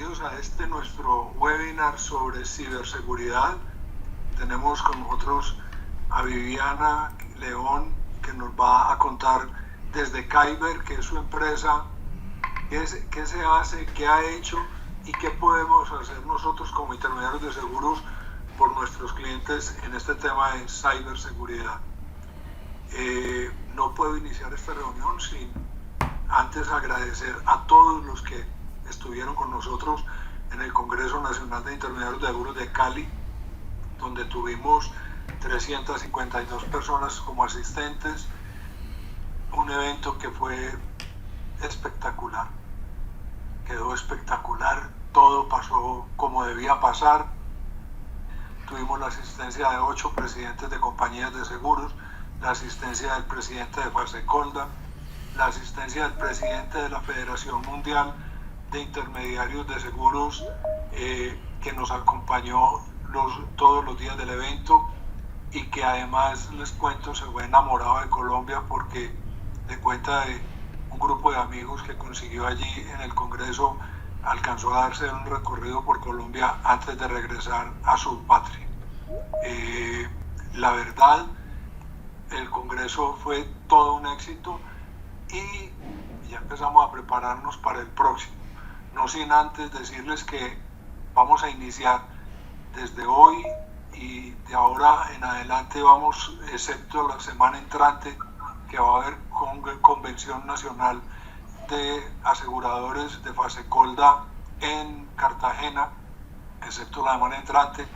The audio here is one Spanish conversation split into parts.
bienvenidos a este nuestro webinar sobre ciberseguridad. Tenemos con nosotros a Viviana León, que nos va a contar desde Kyber, que es su empresa, qué se hace, qué ha hecho y qué podemos hacer nosotros como intermediarios de seguros por nuestros clientes en este tema de ciberseguridad. No puedo iniciar esta reunión sin antes agradecer a todos los que estuvieron con nosotros en el Congreso Nacional de Intermediarios de Seguros de Cali, donde tuvimos 352 personas como asistentes, un evento que fue espectacular, quedó espectacular, todo pasó como debía pasar. Tuvimos la asistencia de 8 presidentes de compañías de seguros, la asistencia del presidente de Fasecolda, la asistencia del presidente de la Federación Mundial de Intermediarios de Seguros, que nos acompañó todos los días del evento y que además, les cuento, se fue enamorado de Colombia porque de cuenta de un grupo de amigos que consiguió allí en el Congreso, alcanzó a darse un recorrido por Colombia antes de regresar a su patria. La verdad, el Congreso fue todo un éxito y ya empezamos a prepararnos para el próximo. No sin antes decirles que vamos a iniciar desde hoy y de ahora en adelante vamos, excepto la semana entrante, que va a haber convención nacional de aseguradores de Fasecolda en Cartagena, excepto la semana entrante,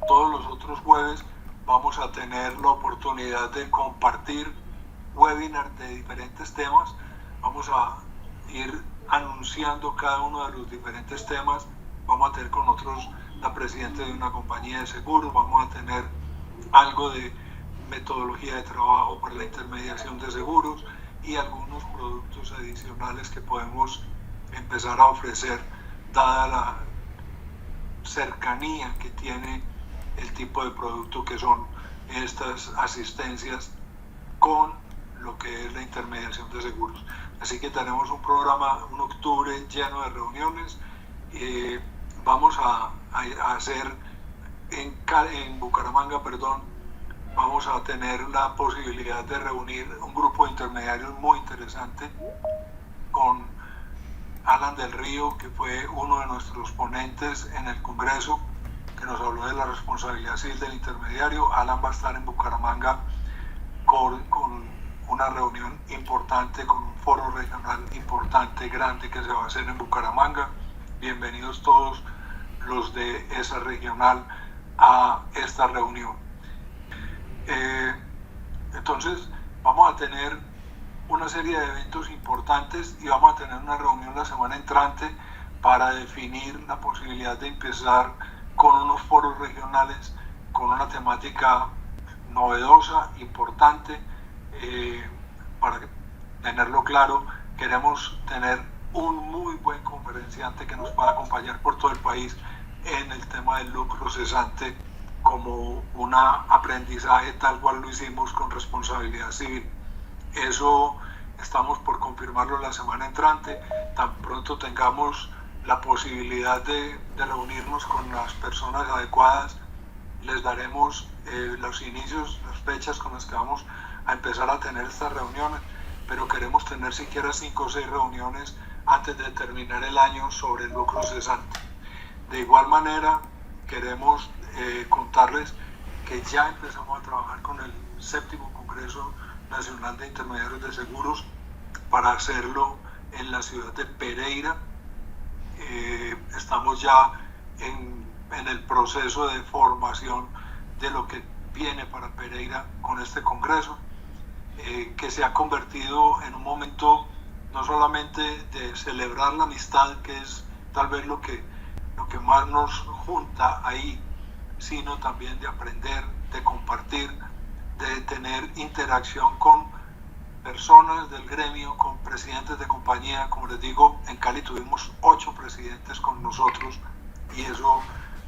todos los otros jueves vamos a tener la oportunidad de compartir webinars de diferentes temas. Vamos a ir anunciando cada uno de los diferentes temas. Vamos a tener con nosotros la presidenta de una compañía de seguros, vamos a tener algo de metodología de trabajo para la intermediación de seguros y algunos productos adicionales que podemos empezar a ofrecer dada la cercanía que tiene el tipo de producto que son estas asistencias con lo que es la intermediación de seguros. Así que tenemos un programa, un octubre lleno de reuniones. Vamos a hacer en Bucaramanga, vamos a tener la posibilidad de reunir un grupo de intermediarios muy interesante con Alan del Río, que fue uno de nuestros ponentes en el Congreso, que nos habló de la responsabilidad civil del intermediario. Alan va a estar en Bucaramanga con una reunión importante, con un foro regional importante, grande, que se va a hacer en Bucaramanga. Bienvenidos todos los de esa regional a esta reunión. Entonces vamos a tener una serie de eventos importantes y vamos a tener una reunión la semana entrante para definir la posibilidad de empezar con unos foros regionales con una temática novedosa, importante. Para tenerlo claro, queremos tener un muy buen conferenciante que nos pueda acompañar por todo el país en el tema del lucro cesante como un aprendizaje tal cual lo hicimos con responsabilidad civil. Eso estamos por confirmarlo la semana entrante. Tan pronto tengamos la posibilidad de reunirnos con las personas adecuadas, les daremos los inicios, las fechas con las que vamos a empezar a tener estas reuniones, pero queremos tener siquiera 5 o 6 reuniones antes de terminar el año sobre el lucro cesante. De igual manera, queremos contarles que ya empezamos a trabajar con el 7º Congreso Nacional de Intermediarios de Seguros para hacerlo en la ciudad de Pereira. Estamos ya en el proceso de formación de lo que viene para Pereira con este Congreso, que se ha convertido en un momento no solamente de celebrar la amistad, que es tal vez lo que más nos junta ahí, sino también de aprender, de compartir, de tener interacción con personas del gremio, con presidentes de compañía. Como les digo, en Cali tuvimos 8 presidentes con nosotros y eso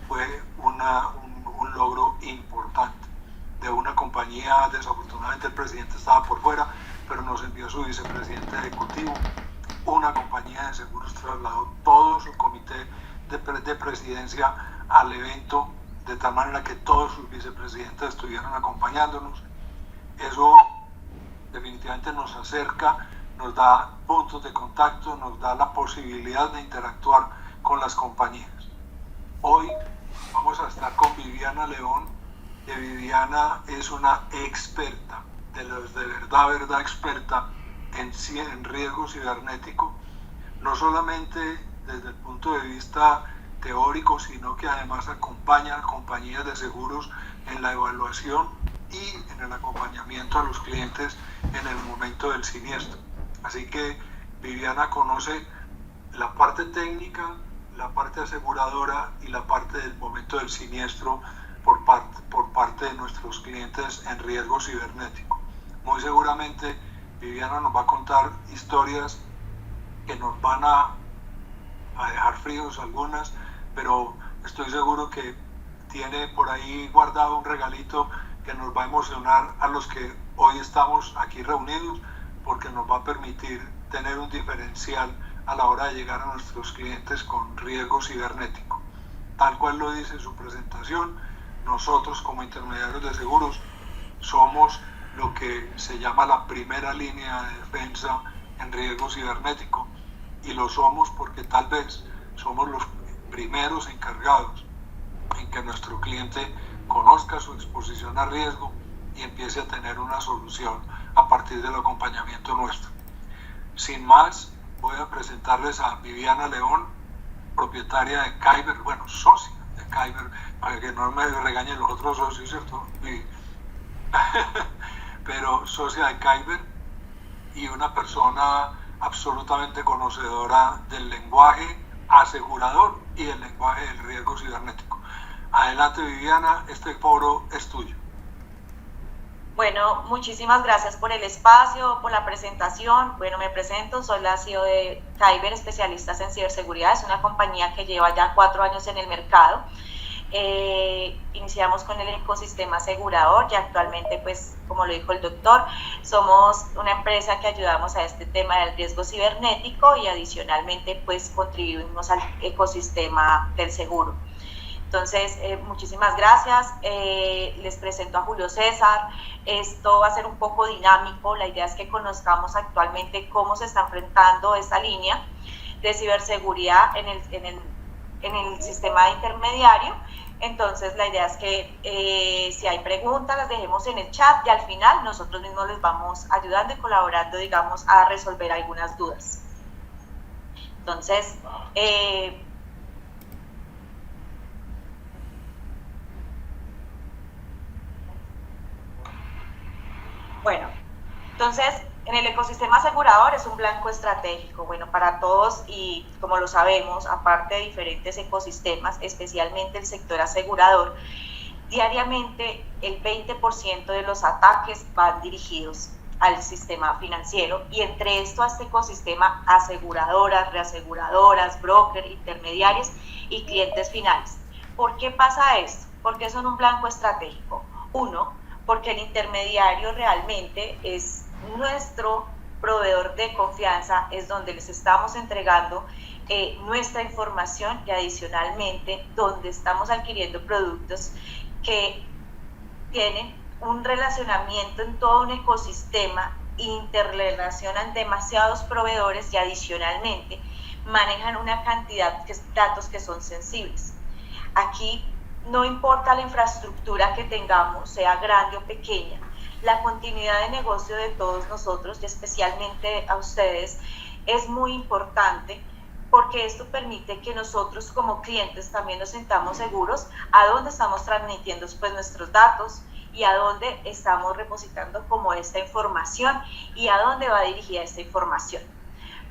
fue un logro importante. De una compañía, desafortunadamente el presidente estaba por fuera, pero nos envió su vicepresidente ejecutivo. Una compañía de seguros trasladó todo su comité de presidencia al evento, de tal manera que todos sus vicepresidentes estuvieran acompañándonos. Eso definitivamente nos acerca, nos da puntos de contacto, nos da la posibilidad de interactuar con las compañías. Hoy vamos a estar con Viviana León, que Viviana es una experta, de verdad experta en riesgo cibernético, no solamente desde el punto de vista teórico, sino que además acompaña a compañías de seguros en la evaluación y en el acompañamiento a los clientes en el momento del siniestro. Así que Viviana conoce la parte técnica, la parte aseguradora y la parte del momento del siniestro por parte de nuestros clientes en riesgo cibernético. Muy seguramente Viviana nos va a contar historias que nos van a dejar fríos algunas, pero estoy seguro que tiene por ahí guardado un regalito que nos va a emocionar a los que hoy estamos aquí reunidos, porque nos va a permitir tener un diferencial a la hora de llegar a nuestros clientes con riesgo cibernético. Tal cual lo dice en su presentación, nosotros como intermediarios de seguros somos lo que se llama la primera línea de defensa en riesgo cibernético, y lo somos porque tal vez somos los primeros encargados en que nuestro cliente conozca su exposición a riesgo y empiece a tener una solución a partir del acompañamiento nuestro. Sin más, voy a presentarles a Viviana León, propietaria de Kyber, bueno, socia de Kyber, para que no me regañen los otros socios, ¿cierto? Pero socia de Kyber y una persona absolutamente conocedora del lenguaje asegurador y del lenguaje del riesgo cibernético. Adelante, Viviana, este foro es tuyo. Bueno, muchísimas gracias por el espacio, por la presentación. Bueno, me presento, soy la CEO de Kyber, especialistas en ciberseguridad. Es una compañía que lleva ya 4 años en el mercado. Iniciamos con el ecosistema asegurador y actualmente, pues, como lo dijo el doctor, somos una empresa que ayudamos a este tema del riesgo cibernético y adicionalmente, pues, contribuimos al ecosistema del seguro. Entonces, muchísimas gracias. Les presento a Julio César. Esto va a ser un poco dinámico. La idea es que conozcamos actualmente cómo se está enfrentando esta línea de ciberseguridad en el sistema intermediario. Entonces, la idea es que si hay preguntas, las dejemos en el chat y al final nosotros mismos les vamos ayudando y colaborando, digamos, a resolver algunas dudas. Entonces, bueno, entonces en el ecosistema asegurador es un blanco estratégico, bueno, para todos, y como lo sabemos, aparte de diferentes ecosistemas, especialmente el sector asegurador, diariamente el 20% de los ataques van dirigidos al sistema financiero, y entre esto a este ecosistema aseguradoras, reaseguradoras, brokers, intermediarios y clientes finales. ¿Por qué pasa esto? ¿Por qué son un blanco estratégico? Uno, porque el intermediario realmente es nuestro proveedor de confianza, es donde les estamos entregando nuestra información y adicionalmente donde estamos adquiriendo productos que tienen un relacionamiento en todo un ecosistema, interrelacionan demasiados proveedores y adicionalmente manejan una cantidad de datos que son sensibles. Aquí no importa la infraestructura que tengamos, sea grande o pequeña, la continuidad de negocio de todos nosotros y especialmente a ustedes es muy importante, porque esto permite que nosotros como clientes también nos sintamos seguros a dónde estamos transmitiendo pues nuestros datos y a dónde estamos repositando como esta información y a dónde va dirigida esta información.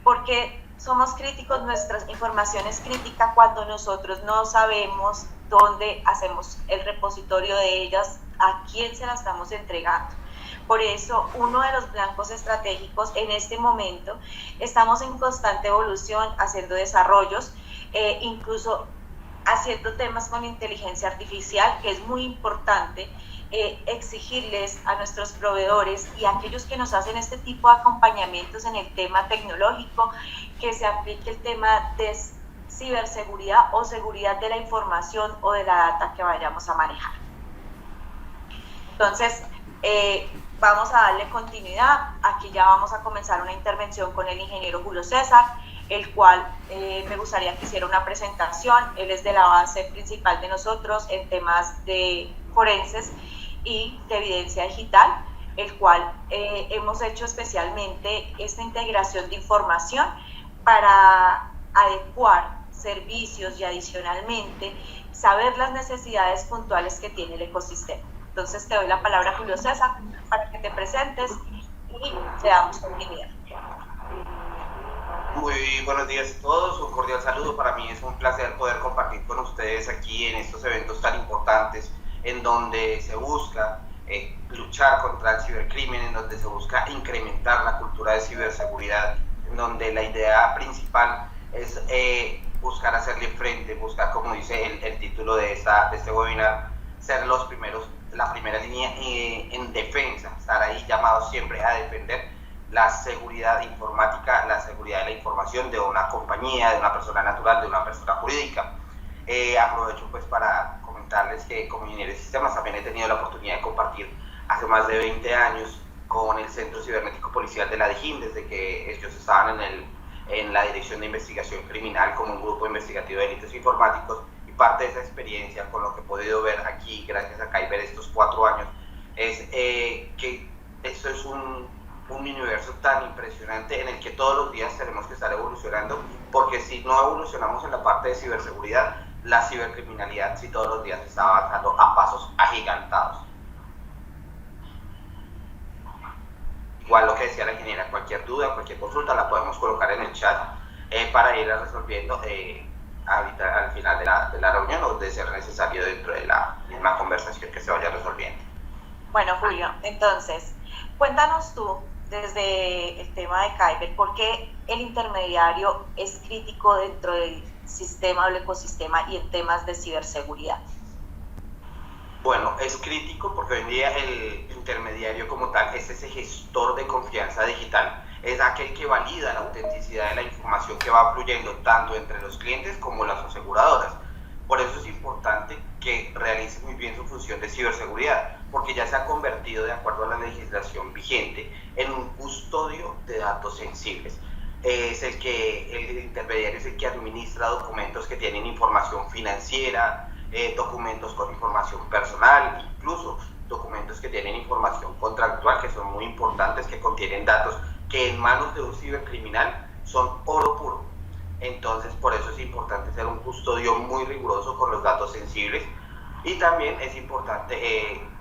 Porque somos críticos, nuestra información es crítica cuando nosotros no sabemos dónde hacemos el repositorio de ellas, a quién se la estamos entregando. Por eso, uno de los blancos estratégicos en este momento, estamos en constante evolución, haciendo desarrollos, incluso haciendo temas con inteligencia artificial, que es muy importante exigirles a nuestros proveedores y a aquellos que nos hacen este tipo de acompañamientos en el tema tecnológico, que se aplique el tema de ciberseguridad o seguridad de la información o de la data que vayamos a manejar. Entonces, vamos a darle continuidad. Aquí ya vamos a comenzar una intervención con el ingeniero Julio César, el cual me gustaría que hiciera una presentación. Él es de la base principal de nosotros en temas de forenses y de evidencia digital, el cual hemos hecho especialmente esta integración de información para adecuar servicios y adicionalmente saber las necesidades puntuales que tiene el ecosistema. Entonces te doy la palabra, Julio César, para que te presentes y le damos continuidad. Muy buenos días a todos, un cordial saludo. Para mí es un placer poder compartir con ustedes aquí en estos eventos tan importantes en donde se busca luchar contra el cibercrimen, en donde se busca incrementar la cultura de ciberseguridad, en donde la idea principal es buscar hacerle frente, buscar, como dice el título de este webinar, ser los primeros, la primera línea en defensa, estar ahí llamados siempre a defender la seguridad informática, la seguridad de la información de una compañía, de una persona natural, de una persona jurídica. Aprovecho pues para comentarles que como ingeniero de sistemas también he tenido la oportunidad de compartir hace más de 20 años con el Centro Cibernético Policial de la DIJÍN, desde que ellos estaban en la Dirección de Investigación Criminal como un grupo investigativo de delitos informáticos, y parte de esa experiencia con lo que he podido ver aquí gracias a Kyber estos 4 años es que esto es un universo tan impresionante en el que todos los días tenemos que estar evolucionando, porque si no evolucionamos en la parte de ciberseguridad, la cibercriminalidad sí todos los días está avanzando a pasos agigantados. Igual lo que decía la ingeniera, cualquier duda, cualquier consulta la podemos colocar en el chat para ir resolviendo ahorita al final de la reunión, o de ser necesario dentro de la misma conversación que se vaya resolviendo. Bueno, Julio, entonces, cuéntanos tú, desde el tema de Kyber, ¿por qué el intermediario es crítico dentro del sistema o el ecosistema y en temas de ciberseguridad? Bueno, es crítico porque hoy en día el intermediario como tal es ese gestor de confianza digital, es aquel que valida la autenticidad de la información que va fluyendo tanto entre los clientes como las aseguradoras. Por eso es importante que realice muy bien su función de ciberseguridad, porque ya se ha convertido, de acuerdo a la legislación vigente, en un custodio de datos sensibles. El intermediario es el que administra documentos que tienen información financiera, documentos con información personal, incluso documentos que tienen información contractual, que son muy importantes, que contienen datos que en manos de un cibercriminal son oro puro. Entonces, por eso es importante ser un custodio muy riguroso con los datos sensibles, y también es importante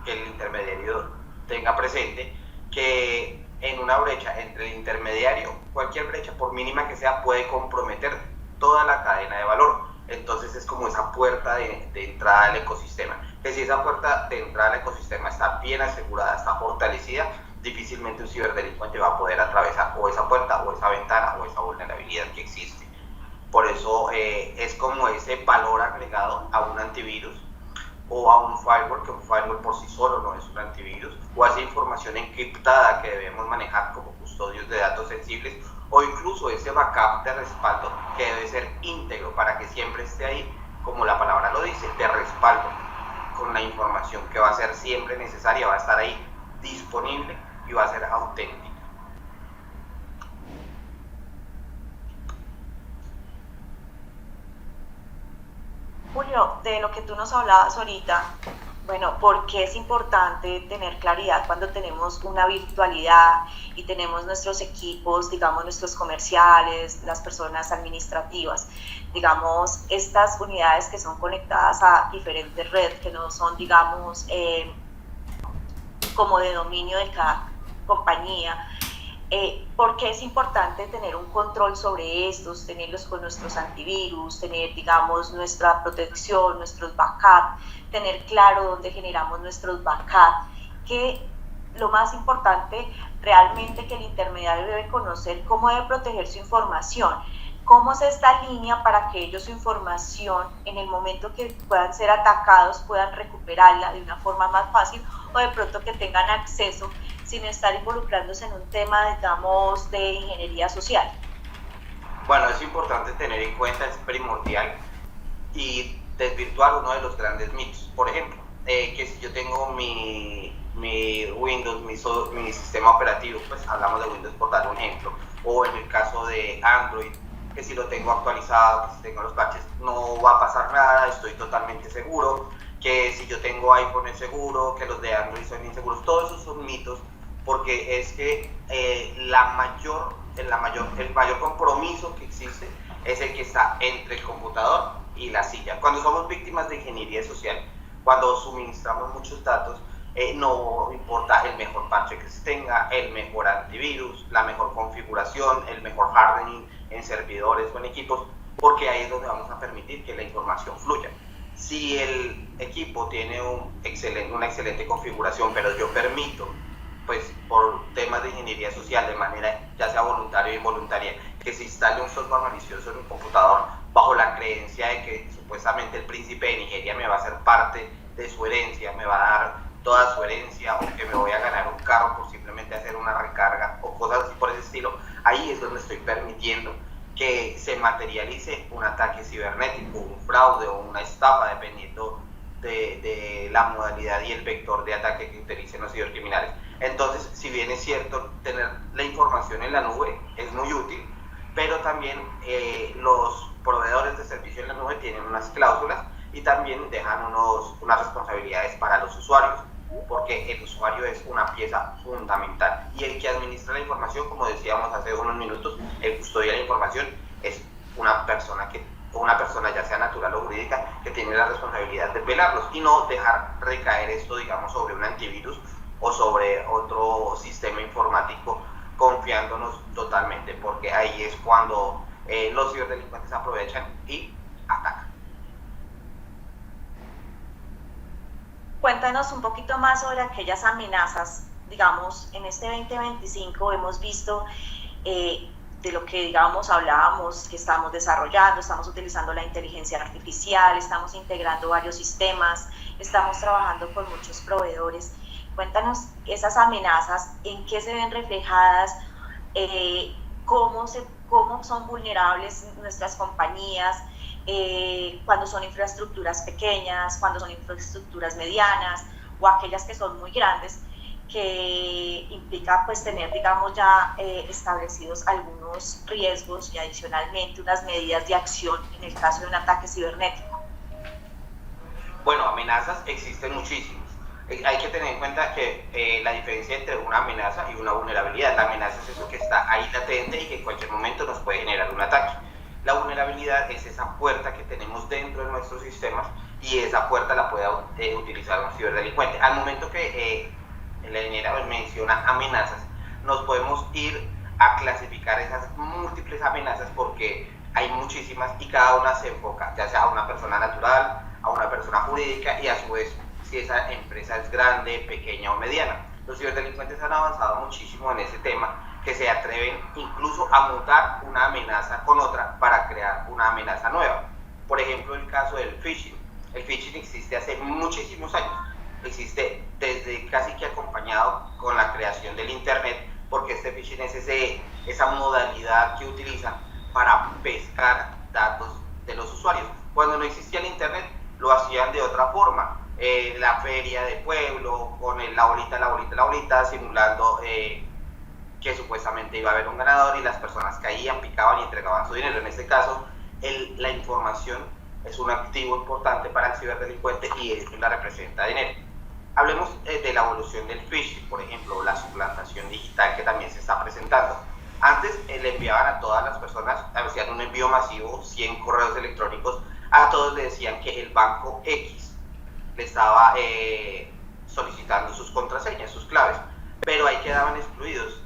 que el intermediario tenga presente que en una brecha entre el intermediario, cualquier brecha, por mínima que sea, puede comprometer toda la cadena de valor. Entonces es como esa puerta de entrada al ecosistema, que si esa puerta de entrada al ecosistema está bien asegurada, está fortalecida, difícilmente un ciberdelincuente va a poder atravesar o esa puerta o esa ventana o esa vulnerabilidad que existe. Por eso es como ese valor agregado a un antivirus o a un firewall, que un firewall por sí solo no es un antivirus, o a esa información encriptada que debemos manejar como custodios de datos sensibles, o incluso ese backup de respaldo que debe ser íntegro para que siempre esté ahí, como la palabra lo dice, de respaldo, con la información que va a ser siempre necesaria, va a estar ahí disponible y va a ser auténtica. Julio, de lo que tú nos hablabas ahorita, bueno, ¿por qué es importante tener claridad cuando tenemos una virtualidad y tenemos nuestros equipos, digamos, nuestros comerciales, las personas administrativas, digamos, estas unidades que son conectadas a diferentes redes, que no son, digamos, como de dominio de cada compañía? ¿Por qué es importante tener un control sobre estos, tenerlos con nuestros antivirus, tener, digamos, nuestra protección, nuestros backups, tener claro dónde generamos nuestros backups? Que lo más importante realmente, que el intermediario debe conocer cómo debe proteger su información, cómo es esta línea para que ellos su información, en el momento que puedan ser atacados, puedan recuperarla de una forma más fácil, o de pronto que tengan acceso sin estar involucrándose en un tema, digamos, de ingeniería social. Bueno, es importante tener en cuenta, es primordial, y desvirtuar uno de los grandes mitos. Por ejemplo, que si yo tengo mi Windows, mi sistema operativo, pues hablamos de Windows por dar un ejemplo, o en el caso de Android, que si lo tengo actualizado, que si tengo los patches, no va a pasar nada, estoy totalmente seguro, que si yo tengo iPhone es seguro, que los de Android son inseguros. Todos esos son mitos, porque es que el mayor compromiso que existe es el que está entre el computador y la silla. Cuando somos víctimas de ingeniería social, cuando suministramos muchos datos, no importa el mejor parche que se tenga, el mejor antivirus, la mejor configuración, el mejor hardening en servidores o en equipos, porque ahí es donde vamos a permitir que la información fluya. Si el equipo tiene una excelente configuración, pero yo permito, pues por temas de ingeniería social, de manera ya sea voluntaria o involuntaria, que se instale un software malicioso en un computador bajo la creencia de que supuestamente el príncipe de Nigeria me va a hacer parte de su herencia, me va a dar toda su herencia, o que me voy a ganar un carro por simplemente hacer una recarga o cosas así por ese estilo, ahí es donde estoy permitiendo que se materialice un ataque cibernético, un fraude o una estafa, dependiendo de la modalidad y el vector de ataque que utilicen los cibercriminales. Entonces, si bien es cierto, tener la información en la nube es muy útil, pero también los proveedores de servicio en la nube tienen unas cláusulas y también dejan unas responsabilidades para los usuarios, porque el usuario es una pieza fundamental, y el que administra la información, como decíamos hace unos minutos, el custodio de la información es una persona ya sea natural o jurídica, que tiene la responsabilidad de velarlos y no dejar recaer esto, digamos, sobre un antivirus o sobre otro sistema informático, confiándonos totalmente, porque ahí es cuando los ciberdelincuentes aprovechan y atacan. Cuéntanos un poquito más sobre aquellas amenazas. Digamos, en este 2025 hemos visto de lo que, digamos, hablábamos, que estamos desarrollando, estamos utilizando la inteligencia artificial, estamos integrando varios sistemas, estamos trabajando con muchos proveedores. Cuéntanos esas amenazas, en qué se ven reflejadas, cómo son vulnerables nuestras compañías, cuando son infraestructuras pequeñas, cuando son infraestructuras medianas o aquellas que son muy grandes, que implica pues tener, digamos, ya establecidos algunos riesgos y adicionalmente unas medidas de acción en el caso de un ataque cibernético. Bueno, amenazas existen muchísimas. Hay que tener en cuenta que la diferencia entre una amenaza y una vulnerabilidad: la amenaza es eso que está ahí latente y que en cualquier momento nos puede generar un ataque. La vulnerabilidad es esa puerta que tenemos dentro de nuestros sistemas, y esa puerta la puede utilizar un ciberdelincuente. Al momento que la ingeniera menciona amenazas, nos podemos ir a clasificar esas múltiples amenazas, porque hay muchísimas y cada una se enfoca ya sea a una persona natural, a una persona jurídica y a su vez si esa empresa es grande, pequeña o mediana. Los ciberdelincuentes han avanzado muchísimo en ese tema, que se atreven incluso a mutar una amenaza con otra para crear una amenaza nueva. Por ejemplo, el caso del phishing. El phishing existe hace muchísimos años. Existe desde casi que acompañado con la creación del Internet, porque este phishing es esa modalidad que utilizan para pescar datos de los usuarios. Cuando no existía el Internet, lo hacían de otra forma. La feria de pueblo, con la bolita, simulando que supuestamente iba a haber un ganador, y las personas caían, picaban y entregaban su dinero. En este caso, la información es un activo importante para el ciberdelincuente y la representa dinero. Hablemos de la evolución del phishing, por ejemplo, la suplantación digital, que también se está presentando. Antes le enviaban a todas las personas, hacían un envío masivo, 100 correos electrónicos, a todos le decían que el banco X le estaba solicitando sus contraseñas, sus claves, pero ahí quedaban excluidos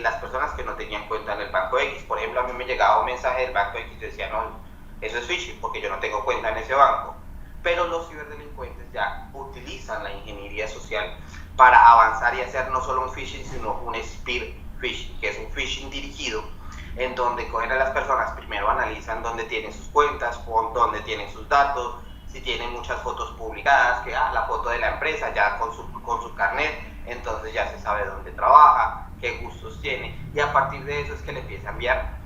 las personas que no tenían cuenta en el banco X. Por ejemplo, a mí me llegaba un mensaje del banco X y decía, no, eso es phishing porque yo no tengo cuenta en ese banco. Pero los ciberdelincuentes ya utilizan la ingeniería social para avanzar y hacer no solo un phishing, sino un spear phishing, que es un phishing dirigido, en donde cogen a las personas, primero analizan dónde tienen sus cuentas, dónde tienen sus datos, si tienen muchas fotos publicadas, que la foto de la empresa ya con su carnet, entonces ya se sabe dónde trabaja, qué gustos tiene, y a partir de eso es que le empieza a enviar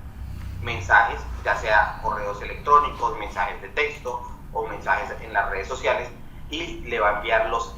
mensajes, ya sea correos electrónicos, mensajes de texto o mensajes en las redes sociales, y le va a enviar los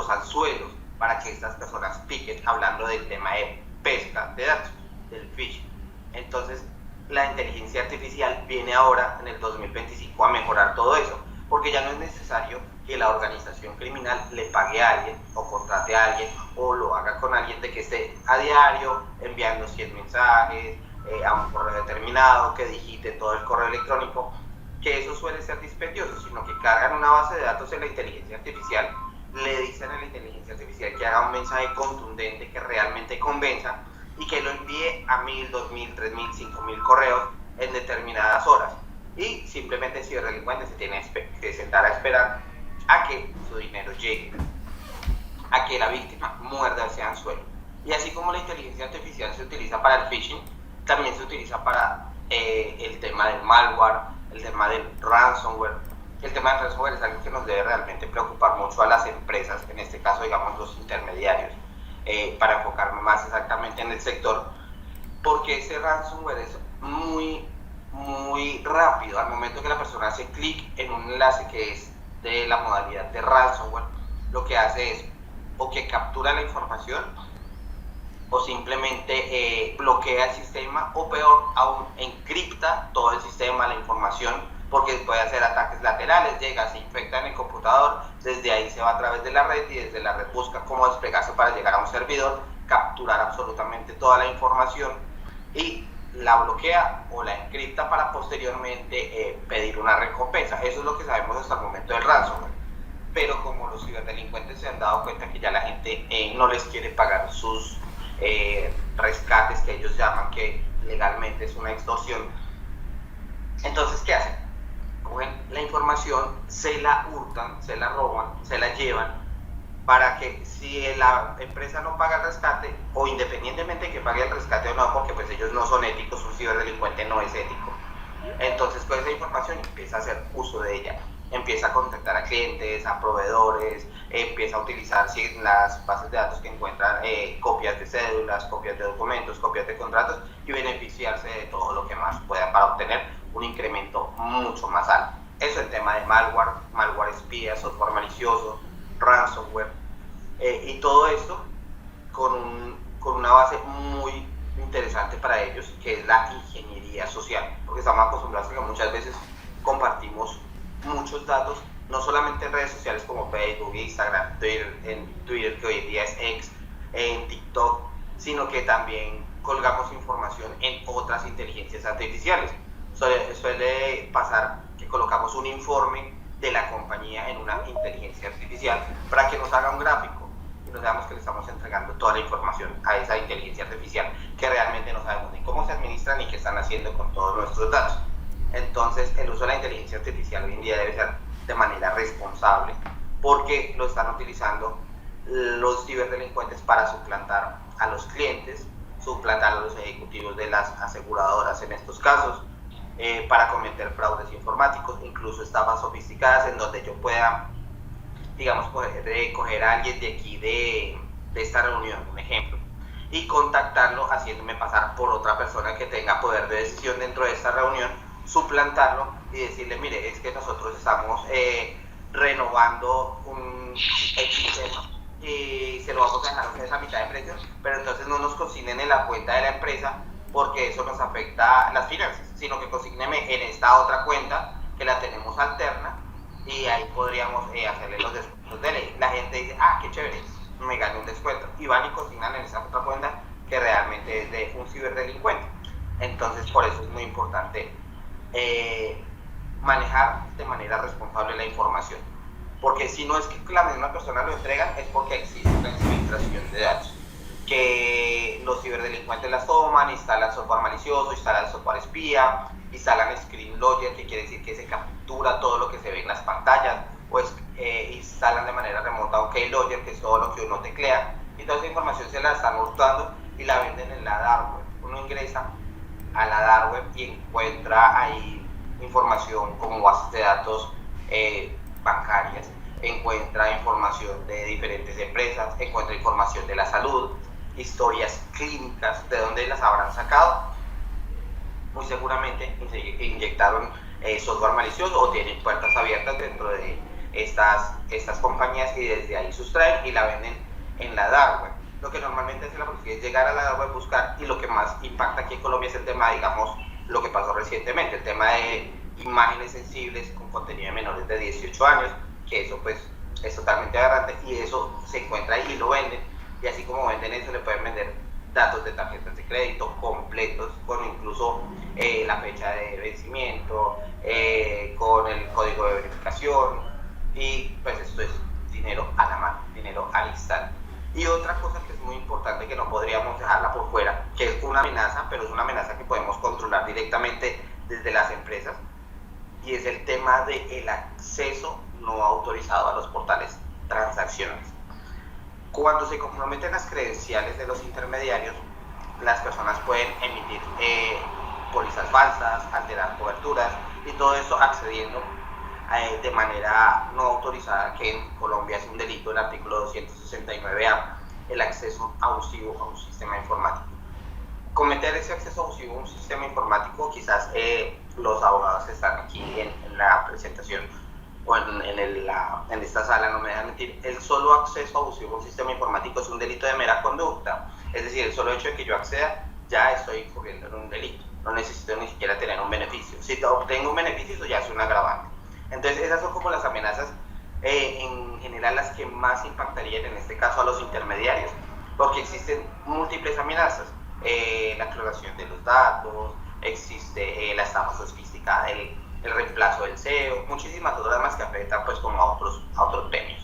anzuelos para que estas personas piquen, hablando del tema de pesca de datos, del phishing. Entonces, la inteligencia artificial viene ahora, en el 2025, a mejorar todo eso, porque ya no es necesario que la organización criminal le pague a alguien o contrate a alguien o lo haga con alguien de que esté a diario enviando 100 mensajes a un correo determinado, que digite todo el correo electrónico, que eso suele ser dispendioso, sino que cargan una base de datos en la inteligencia artificial, le dicen a la inteligencia artificial que haga un mensaje contundente que realmente convenza y que lo envíe a 1000, 2000, 3000, 5000 correos en determinadas horas. Y simplemente el ciberdelincuente se tiene que sentar a esperar a que su dinero llegue, a que la víctima muerda ese anzuelo. Y así como la inteligencia artificial se utiliza para el phishing, también se utiliza para el tema del malware, el tema del ransomware. El tema del ransomware es algo que nos debe realmente preocupar mucho a las empresas, en este caso, digamos, los intermediarios, para enfocarme más exactamente en el sector, porque ese ransomware es muy rápido. Al momento que la persona hace clic en un enlace que es de la modalidad de ransomware, lo que hace es o que captura la información o simplemente bloquea el sistema, o peor aún, encripta todo el sistema, la información, porque puede hacer ataques laterales, llega, se infecta en el computador, desde ahí se va a través de la red y desde la red busca cómo desplegarse para llegar a un servidor, capturar absolutamente toda la información y la bloquea o la encripta para posteriormente pedir una recompensa. Eso es lo que sabemos hasta el momento del ransomware. Pero como los ciberdelincuentes se han dado cuenta que ya la gente no les quiere pagar sus rescates, que ellos llaman, que legalmente es una extorsión, entonces ¿qué hacen? Cogen la información, se la hurtan, se la roban, se la llevan, para que si la empresa no paga el rescate, o independientemente de que pague el rescate o no, porque pues ellos no son éticos, un ciberdelincuente no es ético, entonces con esa información empieza a hacer uso de ella, empieza a contactar a clientes, a proveedores, empieza a utilizar en las bases de datos que encuentran copias de cédulas, copias de documentos, copias de contratos, y beneficiarse de todo lo que más pueda para obtener un incremento mucho más alto. Eso es el tema de malware espía, software malicioso, ransomware, y todo esto con una base muy interesante para ellos, que es la ingeniería social, porque estamos acostumbrados a que muchas veces compartimos muchos datos, no solamente en redes sociales como Facebook, Instagram, Twitter, que hoy en día es X, en TikTok, sino que también colgamos información en otras inteligencias artificiales. Suele pasar que colocamos un informe de la compañía en una inteligencia artificial para que nos haga un gráfico y nos veamos que le estamos entregando toda la información a esa inteligencia artificial, que realmente no sabemos ni cómo se administran ni qué están haciendo con todos nuestros datos. Entonces, el uso de la inteligencia artificial hoy en día debe ser de manera responsable, porque lo están utilizando los ciberdelincuentes para suplantar a los clientes, suplantar a los ejecutivos de las aseguradoras en estos casos, para cometer fraudes informáticos, incluso estafas sofisticadas en donde yo pueda, digamos, coger a alguien de aquí de esta reunión, un ejemplo, y contactarlo haciéndome pasar por otra persona que tenga poder de decisión dentro de esta reunión, suplantarlo y decirle, mire, es que nosotros estamos renovando un sistema y se lo vamos a dejar a ustedes a mitad de precio, pero entonces no nos consignen en la cuenta de la empresa porque eso nos afecta las finanzas, sino que consígneme en esta otra cuenta que la tenemos alterna y ahí podríamos hacerle los descuentos de ley. La gente dice, qué chévere, me gané un descuento, y van y consignan en esa otra cuenta que realmente es de un ciberdelincuente. Entonces por eso es muy importante manejar de manera responsable la información, porque si no es que la misma persona lo entrega, es porque existe una infiltración de datos, que los ciberdelincuentes las toman, instalan software malicioso, instalan software espía, instalan screen logger, que quiere decir que se captura todo lo que se ve en las pantallas, o instalan de manera remota un keylogger, que es todo lo que uno teclea, y toda esa información se la están hurtando y la venden en la dark web. Uno ingresa a la dark web y encuentra ahí información como bases de datos bancarias, encuentra información de diferentes empresas, encuentra información de la salud, historias clínicas, de dónde las habrán sacado, muy seguramente inyectaron software malicioso o tienen puertas abiertas dentro de estas compañías y desde ahí sustraen y la venden en la dark web. Lo que normalmente hace la policía es llegar a la dark web, buscar, y lo que más impacta aquí en Colombia es el tema, digamos, lo que pasó recientemente, el tema de imágenes sensibles con contenido de menores de 18 años, que eso pues es totalmente aberrante y eso se encuentra ahí y lo venden, y así como venden eso le pueden vender datos de tarjetas de crédito completos con incluso la fecha de vencimiento, con el código de verificación, y pues esto es dinero a la mano, dinero al instante. Y otra cosa que es muy importante, que no podríamos dejarla por fuera, que es una amenaza, pero es una amenaza que podemos controlar directamente desde las empresas, y es el tema del acceso no autorizado a los portales transaccionales. Cuando se comprometen las credenciales de los intermediarios, las personas pueden emitir pólizas falsas, alterar coberturas y todo eso accediendo de manera no autorizada, que en Colombia es un delito, el artículo 269A, el acceso abusivo a un sistema informático. Cometer ese acceso abusivo a un sistema informático, quizás los abogados que están aquí en la presentación o en esta sala no me dejan mentir, el solo acceso abusivo a un sistema informático es un delito de mera conducta, es decir, el solo hecho de que yo acceda, ya estoy incurriendo en un delito, no necesito ni siquiera tener un beneficio. Si obtengo un beneficio, eso ya es un agravante. Entonces esas son como las amenazas en general las que más impactarían en este caso a los intermediarios, porque existen múltiples amenazas, la clonación de los datos, existe la estafa sofisticada, el reemplazo del SEO, muchísimas otras más que afectan pues como a otros premios.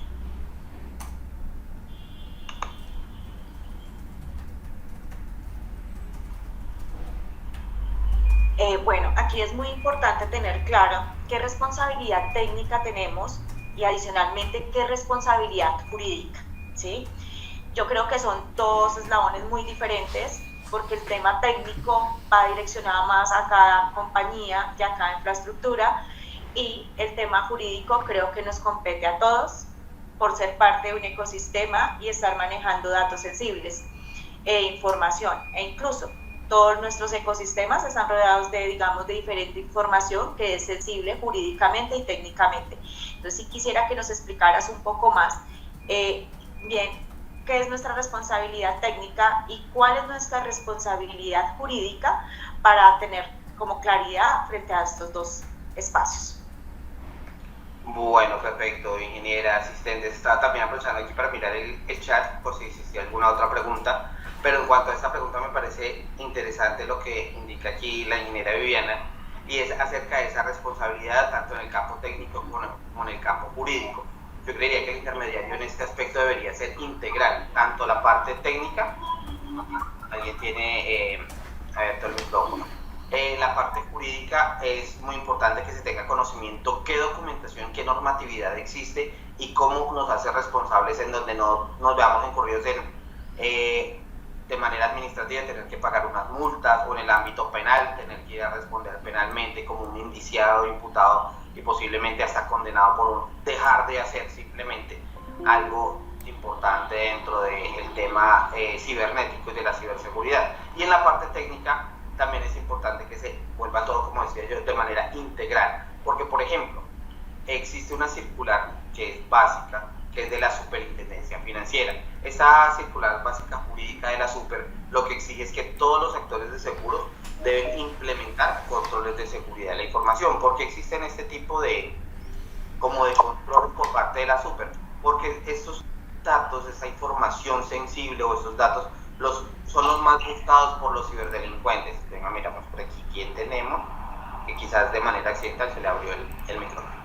Bueno, aquí es muy importante tener claro qué responsabilidad técnica tenemos y adicionalmente qué responsabilidad jurídica, ¿sí? Yo creo que son dos eslabones muy diferentes, porque el tema técnico va direccionado más a cada compañía y a cada infraestructura, y el tema jurídico creo que nos compete a todos por ser parte de un ecosistema y estar manejando datos sensibles e información, e incluso todos nuestros ecosistemas están rodeados de, digamos, de diferente información que es sensible jurídicamente y técnicamente. Entonces, sí quisiera que nos explicaras un poco más, bien, qué es nuestra responsabilidad técnica y cuál es nuestra responsabilidad jurídica para tener como claridad frente a estos dos espacios. Bueno, perfecto, ingeniera, asistente. Estaba también aprovechando aquí para mirar el chat por si existía alguna otra pregunta. Pero en cuanto a esta pregunta me parece interesante lo que indica aquí la ingeniera Viviana, y es acerca de esa responsabilidad tanto en el campo técnico como en el campo jurídico. Yo creería que el intermediario en este aspecto debería ser integral, tanto la parte técnica, alguien tiene abierto el micrófono, la parte jurídica es muy importante que se tenga conocimiento qué documentación, qué normatividad existe y cómo nos hace responsables en donde no nos veamos incurridos en de manera administrativa tener que pagar unas multas, o en el ámbito penal tener que ir a responder penalmente como un indiciado, imputado y posiblemente hasta condenado por dejar de hacer simplemente algo importante dentro del tema cibernético y de la ciberseguridad. Y en la parte técnica también es importante que se vuelva todo, como decía yo, de manera integral, porque por ejemplo existe una circular que es básica, que es de la Superintendencia Financiera. Esa circular básica jurídica de la Super lo que exige es que todos los sectores de seguros deben implementar controles de seguridad de la información. ¿Por qué existen este tipo de control por parte de la Super? Porque estos datos, esa información sensible o estos datos son los más buscados por los ciberdelincuentes. Venga, miramos por aquí quién tenemos, que quizás de manera accidental se le abrió el micrófono.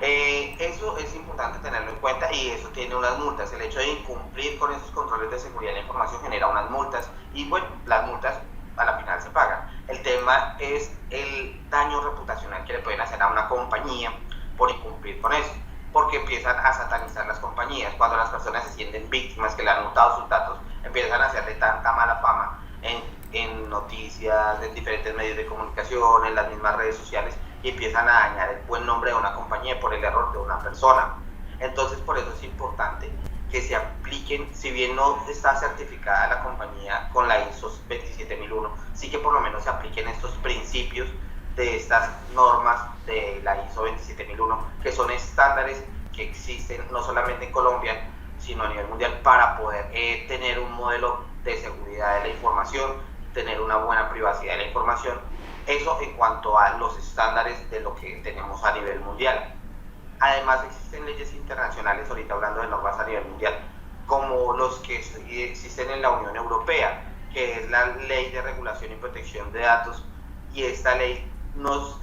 Eso es importante tenerlo en cuenta, y eso tiene unas multas. El hecho de incumplir con esos controles de seguridad de la información genera unas multas, y bueno, las multas a la final se pagan. El tema es el daño reputacional que le pueden hacer a una compañía por incumplir con eso, porque empiezan a satanizar las compañías. Cuando las personas se sienten víctimas, que le han hurtado sus datos, empiezan a hacerle tanta mala fama en noticias, en diferentes medios de comunicación, en las mismas redes sociales, y empiezan a dañar el buen nombre de una compañía por el error de una persona. Entonces, por eso es importante que se apliquen, si bien no está certificada la compañía con la ISO 27001, sí que por lo menos se apliquen estos principios de estas normas de la ISO 27001, que son estándares que existen no solamente en Colombia, sino a nivel mundial, para poder tener un modelo de seguridad de la información, tener una buena privacidad de la información. Eso en cuanto a los estándares de lo que tenemos a nivel mundial. Además existen leyes internacionales, ahorita hablando de normas a nivel mundial, como los que existen en la Unión Europea, que es la Ley de Regulación y Protección de Datos, y esta ley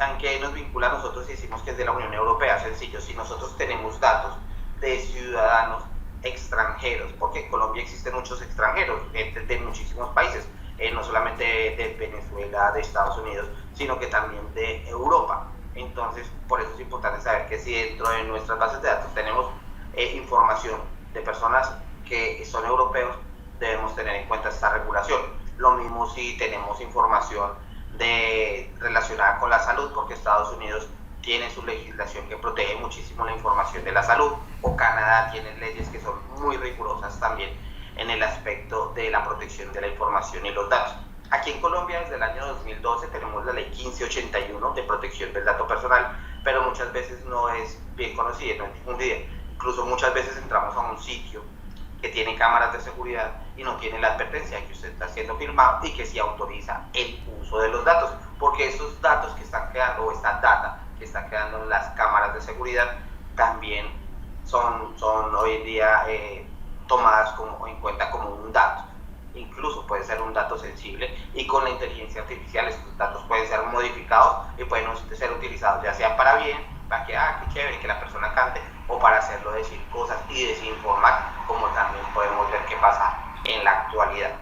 aunque nos vincula a nosotros y decimos que es de la Unión Europea, sencillo, si nosotros tenemos datos de ciudadanos extranjeros, porque en Colombia existen muchos extranjeros, gente de muchísimos países, no solamente de Venezuela, de Estados Unidos, sino que también de Europa. Entonces, por eso es importante saber que si dentro de nuestras bases de datos tenemos información de personas que son europeos, debemos tener en cuenta esta regulación. Lo mismo si tenemos información relacionada con la salud, porque Estados Unidos tiene su legislación que protege muchísimo la información de la salud, o Canadá tiene leyes que son muy rigurosas también en el aspecto de la protección de la información y los datos. Aquí en Colombia desde el año 2012 tenemos la ley 1581 de protección del dato personal, pero muchas veces no es bien conocida, no es difundida. Incluso muchas veces entramos a un sitio que tiene cámaras de seguridad y no tiene la advertencia de que usted está siendo filmado y que sí autoriza el uso de los datos, porque esos datos que están quedando, o esta data que está quedando en las cámaras de seguridad, también son hoy en día tomadas en cuenta como un dato. Incluso puede ser un dato sensible, y con la inteligencia artificial estos datos pueden ser modificados y pueden ser utilizados ya sea para bien, para que qué chévere que la persona cante, o para hacerlo decir cosas y desinformar, como también podemos ver que pasa en la actualidad.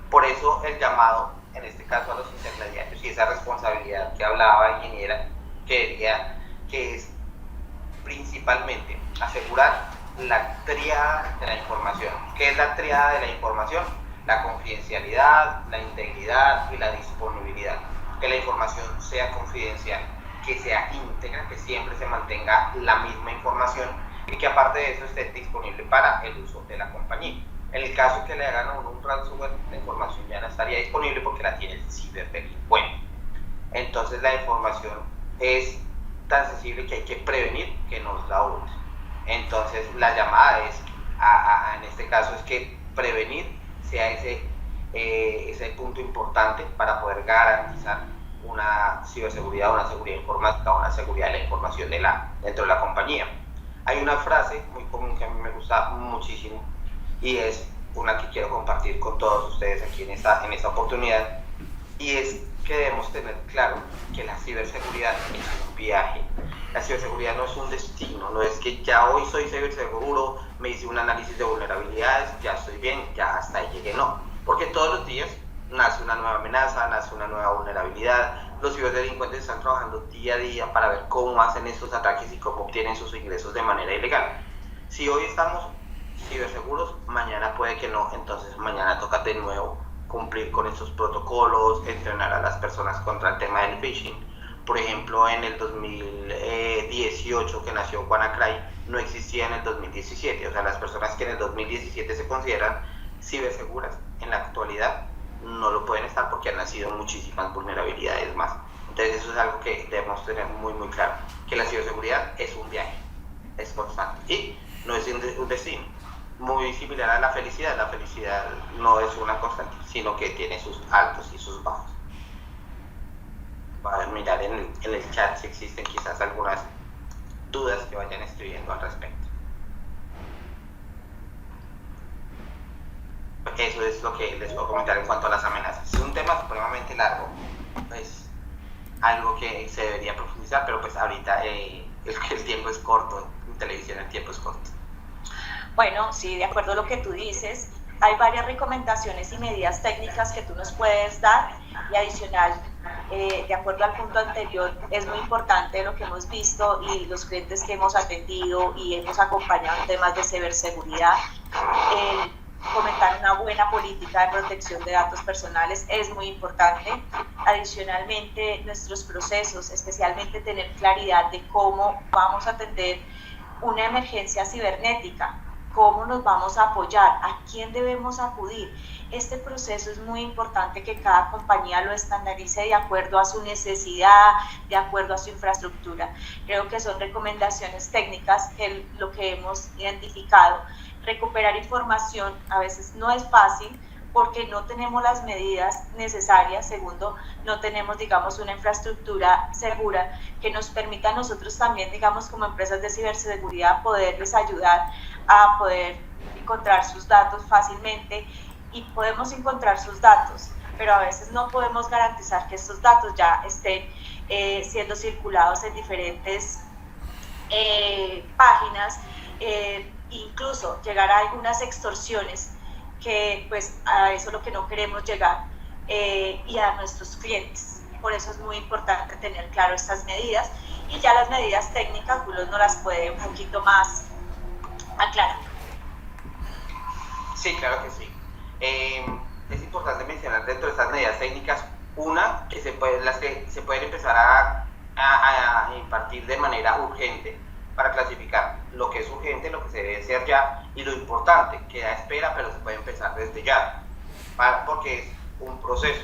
Por eso el llamado, en este caso a los intermediarios, y esa responsabilidad que hablaba ingeniera, que es principalmente asegurar la tríada de la información. ¿Qué es la tríada de la información? La confidencialidad, la integridad y la disponibilidad. Que la información sea confidencial, que sea íntegra, que siempre se mantenga la misma información, y que aparte de eso esté disponible para el uso de la compañía. En el caso que le hagan a uno un ransomware, la información ya no estaría disponible porque la tiene el ciberdelincuente. Entonces la información es tan sensible que hay que prevenir que nos la hurten. Entonces la llamada es, en este caso, es que prevenir sea ese punto importante para poder garantizar una ciberseguridad, una seguridad informática, una seguridad de la información dentro de la compañía. Hay una frase muy común que a mí me gusta muchísimo, y es una que quiero compartir con todos ustedes aquí en esta oportunidad, y es que debemos tener claro que la ciberseguridad es un viaje. La ciberseguridad no es un destino, no es que ya hoy soy ciberseguro, me hice un análisis de vulnerabilidades, ya estoy bien, ya hasta ahí llegué. No, porque todos los días nace una nueva amenaza, nace una nueva vulnerabilidad. Los ciberdelincuentes están trabajando día a día para ver cómo hacen estos ataques y cómo obtienen sus ingresos de manera ilegal. Si hoy estamos ciberseguros, mañana puede que no, entonces mañana toca de nuevo cumplir con estos protocolos, entrenar a las personas contra el tema del phishing. Por ejemplo, en el 2018 que nació WannaCry, no existía en el 2017. O sea, las personas que en el 2017 se consideran ciberseguras, en la actualidad no lo pueden estar porque han nacido muchísimas vulnerabilidades más. Entonces eso es algo que debemos tener muy muy claro, que la ciberseguridad es un viaje, es constante y no es un destino. Muy similar a la felicidad no es una constante, sino que tiene sus altos y sus bajos. Para mirar en el chat si existen quizás algunas dudas que vayan escribiendo al respecto. Eso es lo que les puedo comentar en cuanto a las amenazas. Es un tema supremamente largo, es algo que se debería profundizar, pero pues ahorita el tiempo es corto, en televisión el tiempo es corto. Bueno, sí, de acuerdo a lo que tú dices, hay varias recomendaciones y medidas técnicas que tú nos puedes dar, y adicional, de acuerdo al punto anterior, es muy importante lo que hemos visto y los clientes que hemos atendido y hemos acompañado en temas de ciberseguridad. Fomentar una buena política de protección de datos personales es muy importante. Adicionalmente, nuestros procesos, especialmente tener claridad de cómo vamos a atender una emergencia cibernética, cómo nos vamos a apoyar, a quién debemos acudir. Este proceso es muy importante que cada compañía lo estandarice de acuerdo a su necesidad, de acuerdo a su infraestructura. Creo que son recomendaciones técnicas que lo que hemos identificado. Recuperar información a veces no es fácil porque no tenemos las medidas necesarias. Segundo, no tenemos, digamos, una infraestructura segura que nos permita a nosotros también, digamos, como empresas de ciberseguridad, poderles ayudar a poder encontrar sus datos fácilmente. Y podemos encontrar sus datos, pero a veces no podemos garantizar que estos datos ya estén siendo circulados en diferentes páginas, incluso llegar a algunas extorsiones, que pues a eso es lo que no queremos llegar, y a nuestros clientes. Por eso es muy importante tener claro estas medidas, y ya las medidas técnicas Julio nos las puede un poquito más aclarar. Sí, claro que sí. Es importante mencionar dentro de estas medidas técnicas, una, las que se pueden empezar a impartir de manera urgente para clasificar lo que es urgente, lo que se debe hacer ya, y lo importante, que da espera, pero se puede empezar desde ya, porque es un proceso.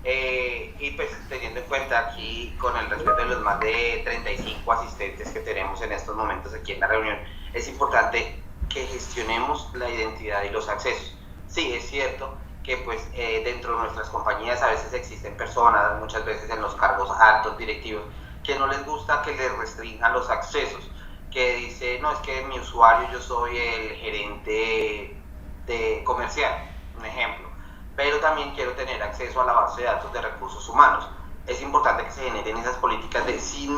Y pues teniendo en cuenta aquí, con el respeto de los más de 35 asistentes que tenemos en estos momentos aquí en la reunión, es importante que gestionemos la identidad y los accesos. Sí, es cierto que pues dentro de nuestras compañías a veces existen personas, muchas veces en los cargos altos directivos, que no les gusta que les restrinjan los accesos, que dice, no, es que mi usuario, yo soy el gerente de comercial, un ejemplo, pero también quiero tener acceso a la base de datos de recursos humanos. Es importante que se generen esas políticas de si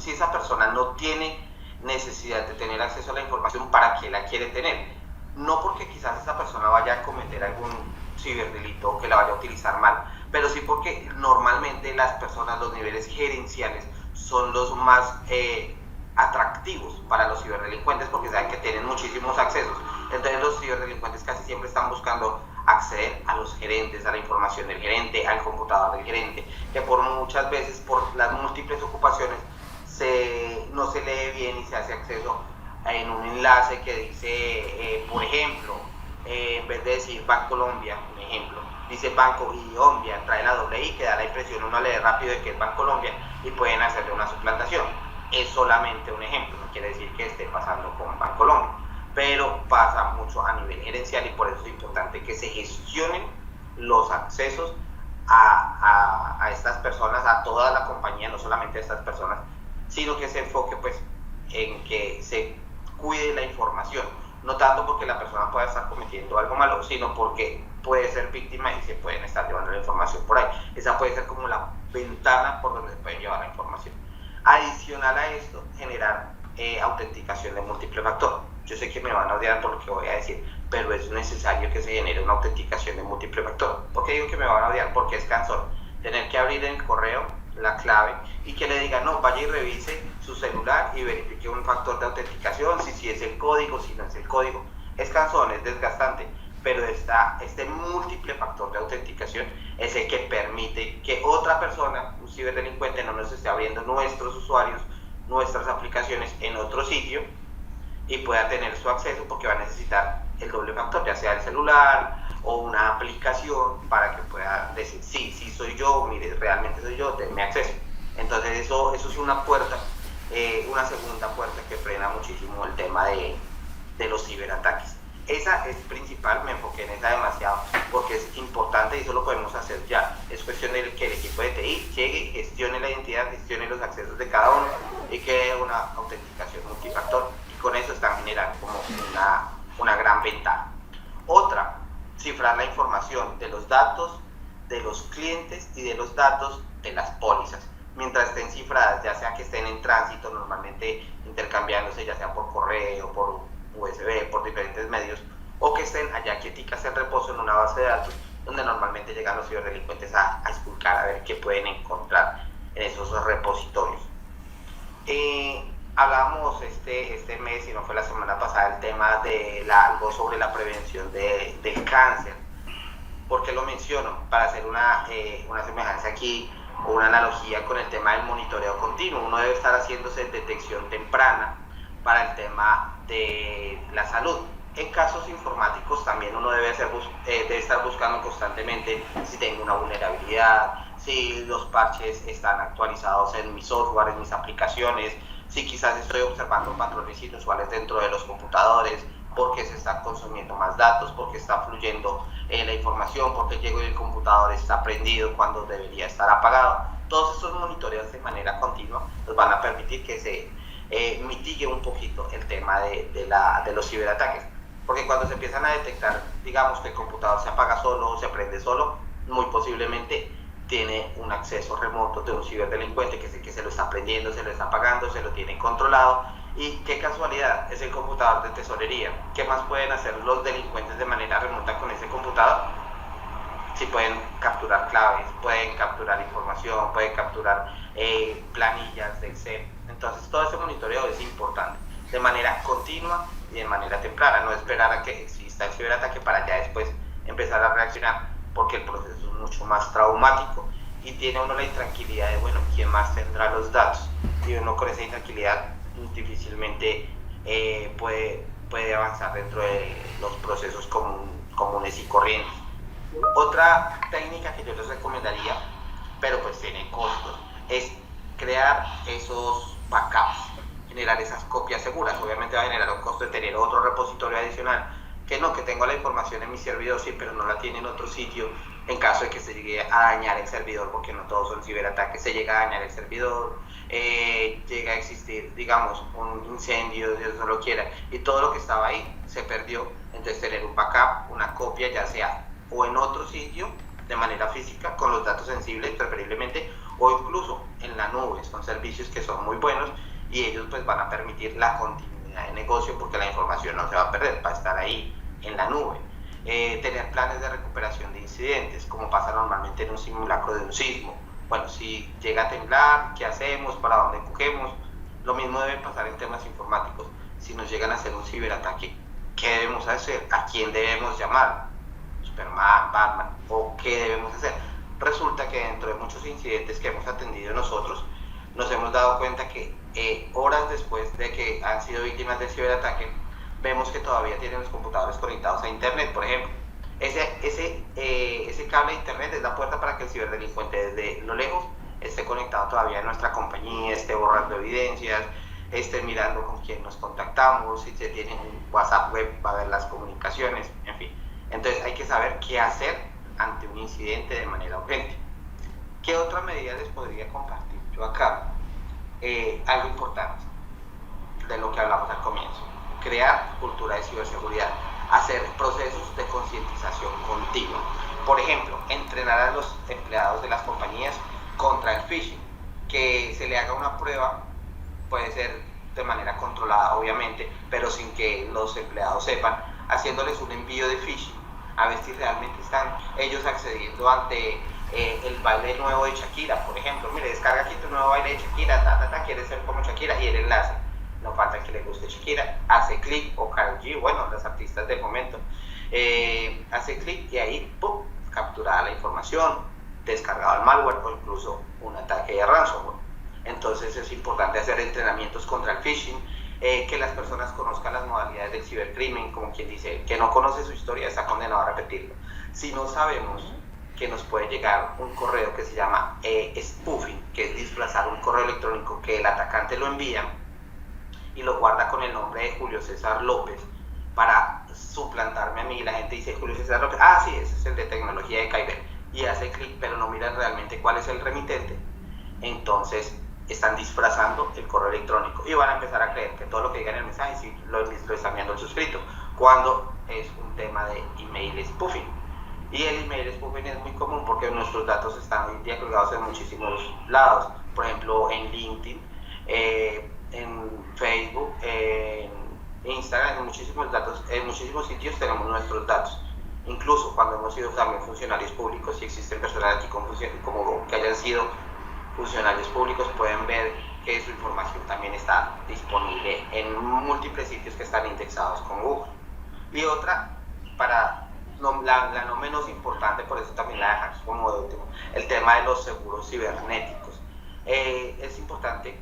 esa persona no tiene necesidad de tener acceso a la información, ¿para qué la quiere tener? No porque quizás esa persona vaya a cometer algún ciberdelito o que la vaya a utilizar mal, pero sí porque normalmente las personas, los niveles gerenciales son los más atractivos para los ciberdelincuentes, porque saben que tienen muchísimos accesos. Entonces los ciberdelincuentes casi siempre están buscando acceder a los gerentes, a la información del gerente, al computador del gerente, que por muchas veces, por las múltiples ocupaciones, no se lee bien y se hace acceso en un enlace que dice, por ejemplo, en vez de decir Bancolombia, un ejemplo, dice Banco Colombia, trae la doble I, que da la impresión, uno lee rápido de que es Bancolombia y pueden hacerle una suplantación. Es solamente un ejemplo, no quiere decir que esté pasando con Bancolombia, pero pasa mucho a nivel gerencial, y por eso es importante que se gestionen los accesos a estas personas, a toda la compañía, no solamente a estas personas, sino que se enfoque pues en que se cuide la información, no tanto porque la persona pueda estar cometiendo algo malo, sino porque puede ser víctima y se pueden estar llevando la información por ahí. Esa puede ser como la ventana por donde se pueden llevar la información. Adicional a esto, generar autenticación de múltiple factor. Yo sé que me van a odiar por lo que voy a decir, pero es necesario que se genere una autenticación de múltiple factor. ¿Por qué digo que me van a odiar? Porque es cansón tener que abrir en el correo la clave y que le digan, no, vaya y revise su celular y verifique un factor de autenticación, si es el código, si no es el código. Es cansón, es desgastante, pero este múltiple factor de autenticación es el que permite que otra persona, un ciberdelincuente, no nos esté abriendo nuestros usuarios, nuestras aplicaciones en otro sitio y pueda tener su acceso, porque va a necesitar el doble factor, ya sea el celular o una aplicación, para que pueda decir, sí soy yo, mire, realmente soy yo, denme acceso. Entonces eso es una puerta, una segunda puerta que frena muchísimo el tema de los ciberataques. Esa es principal, me enfoqué en esa demasiado porque es importante y eso lo podemos hacer ya. Es cuestión de que el equipo de TI llegue, gestione la identidad, gestione los accesos de cada uno y cree una autenticación multifactor, y con eso están generando como una gran ventaja. Otra, cifrar la información de los datos de los clientes y de los datos de las pólizas, mientras estén cifradas, ya sea que estén en tránsito, normalmente intercambiándose, ya sea por correo, por USB, por diferentes medios, o que estén allá quieticas en reposo en una base de datos, donde normalmente llegan los ciberdelincuentes a esculcar, a ver qué pueden encontrar en esos repositorios. Hablábamos este mes, si no fue la semana pasada, el tema de algo sobre la prevención del cáncer. ¿Por qué lo menciono? Para hacer una semejanza aquí, o una analogía con el tema del monitoreo continuo. Uno debe estar haciéndose detección temprana para el tema de la salud. En casos informáticos también uno debe estar buscando constantemente si tengo una vulnerabilidad, si los parches están actualizados en mi software, en mis aplicaciones, si quizás estoy observando patrones inusuales dentro de los computadores, porque se están consumiendo más datos, porque está fluyendo la información, porque llego y el computador está prendido cuando debería estar apagado. Todos estos monitoreos de manera continua nos van a permitir que se mitigue un poquito el tema de los ciberataques. Porque cuando se empiezan a detectar, digamos que el computador se apaga solo o se prende solo, muy posiblemente tiene un acceso remoto de un ciberdelincuente que es el que se lo está prendiendo, se lo está apagando, se lo tiene controlado. Y qué casualidad, es el computador de tesorería. ¿Qué más pueden hacer los delincuentes de manera remota con ese computador? Si pueden capturar claves, pueden capturar información, pueden capturar planillas de Excel. Entonces todo ese monitoreo es importante, de manera continua y de manera temprana, no esperar a que exista el ciberataque para ya después empezar a reaccionar, porque el proceso es mucho más traumático y tiene uno la intranquilidad de, bueno, ¿quién más tendrá los datos? Y uno con esa intranquilidad difícilmente puede avanzar dentro de los procesos comunes y corrientes. Otra técnica que yo les recomendaría, pero pues tiene costos, es crear esos backups, generar esas copias seguras. Obviamente va a generar un costo de tener otro repositorio adicional, que tengo la información en mi servidor, sí, pero no la tiene en otro sitio, en caso de que se llegue a dañar el servidor, porque no todos son ciberataques, se llega a dañar el servidor, llega a existir, digamos, un incendio, Dios no lo quiera, y todo lo que estaba ahí se perdió. Entonces tener un backup, una copia, ya sea o en otro sitio de manera física con los datos sensibles preferiblemente, o incluso en la nube. Son servicios que son muy buenos y ellos pues van a permitir la continuidad de negocio, porque la información no se va a perder, va a estar ahí en la nube. Tener planes de recuperación de incidentes, como pasa normalmente en un simulacro de un sismo. Bueno, si llega a temblar, ¿qué hacemos? ¿Para dónde cogemos? Lo mismo debe pasar en temas informáticos. Si nos llegan a hacer un ciberataque, ¿qué debemos hacer? ¿A quién debemos llamar? Superman, Batman, ¿o qué debemos hacer? Resulta que dentro de muchos incidentes que hemos atendido nosotros, nos hemos dado cuenta que horas después de que han sido víctimas del ciberataque, vemos que todavía tienen los computadores conectados a internet. Por ejemplo, ese cable de internet es la puerta para que el ciberdelincuente desde lo lejos esté conectado todavía a nuestra compañía, esté borrando evidencias, esté mirando con quién nos contactamos, si se tiene un WhatsApp web va a ver las comunicaciones, en fin. Entonces hay que saber qué hacer ante un incidente de manera urgente. ¿Qué otra medida les podría compartir yo acá? Algo importante de lo que hablamos al comienzo: crear cultura de ciberseguridad, hacer procesos de concientización continua. Por ejemplo, entrenar a los empleados de las compañías contra el phishing, que se le haga una prueba, puede ser de manera controlada obviamente, pero sin que los empleados sepan, haciéndoles un envío de phishing a ver si realmente están ellos accediendo ante el baile nuevo de Shakira, por ejemplo. Mire, descarga aquí tu nuevo baile de Shakira, quieres ser como Shakira, y el enlace, no falta que le guste Shakira, hace clic, o Karol G, bueno, las artistas del momento, hace clic y ahí, ¡pum!, capturada la información, descargado el malware o incluso un ataque de ransomware. Entonces es importante hacer entrenamientos contra el phishing, que las personas conozcan las modalidades del cibercrimen. Como quien dice, que no conoce su historia está condenado a repetirlo. Si no sabemos que nos puede llegar un correo que se llama spoofing, que es disfrazar un correo electrónico que el atacante lo envía y lo guarda con el nombre de Julio César López para suplantarme a mí, la gente dice Julio César López, sí, ese es el de tecnología de Kyber, y hace clic, pero no miran realmente cuál es el remitente. Entonces están disfrazando el correo electrónico y van a empezar a creer que todo lo que diga en el mensaje sí lo está enviando el suscrito, cuando es un tema de email spoofing. Y el email spoofing es muy común porque nuestros datos están hoy en día colgados en muchísimos lados, por ejemplo en LinkedIn, en Facebook, en Instagram, en muchísimos sitios tenemos nuestros datos. Incluso cuando hemos sido también funcionarios públicos, si existen personas aquí como que hayan sido funcionarios públicos, pueden ver que su información también está disponible en múltiples sitios que están indexados con Google. Y otra, la no menos importante, por eso también la dejamos como de último, el tema de los seguros cibernéticos. Es importante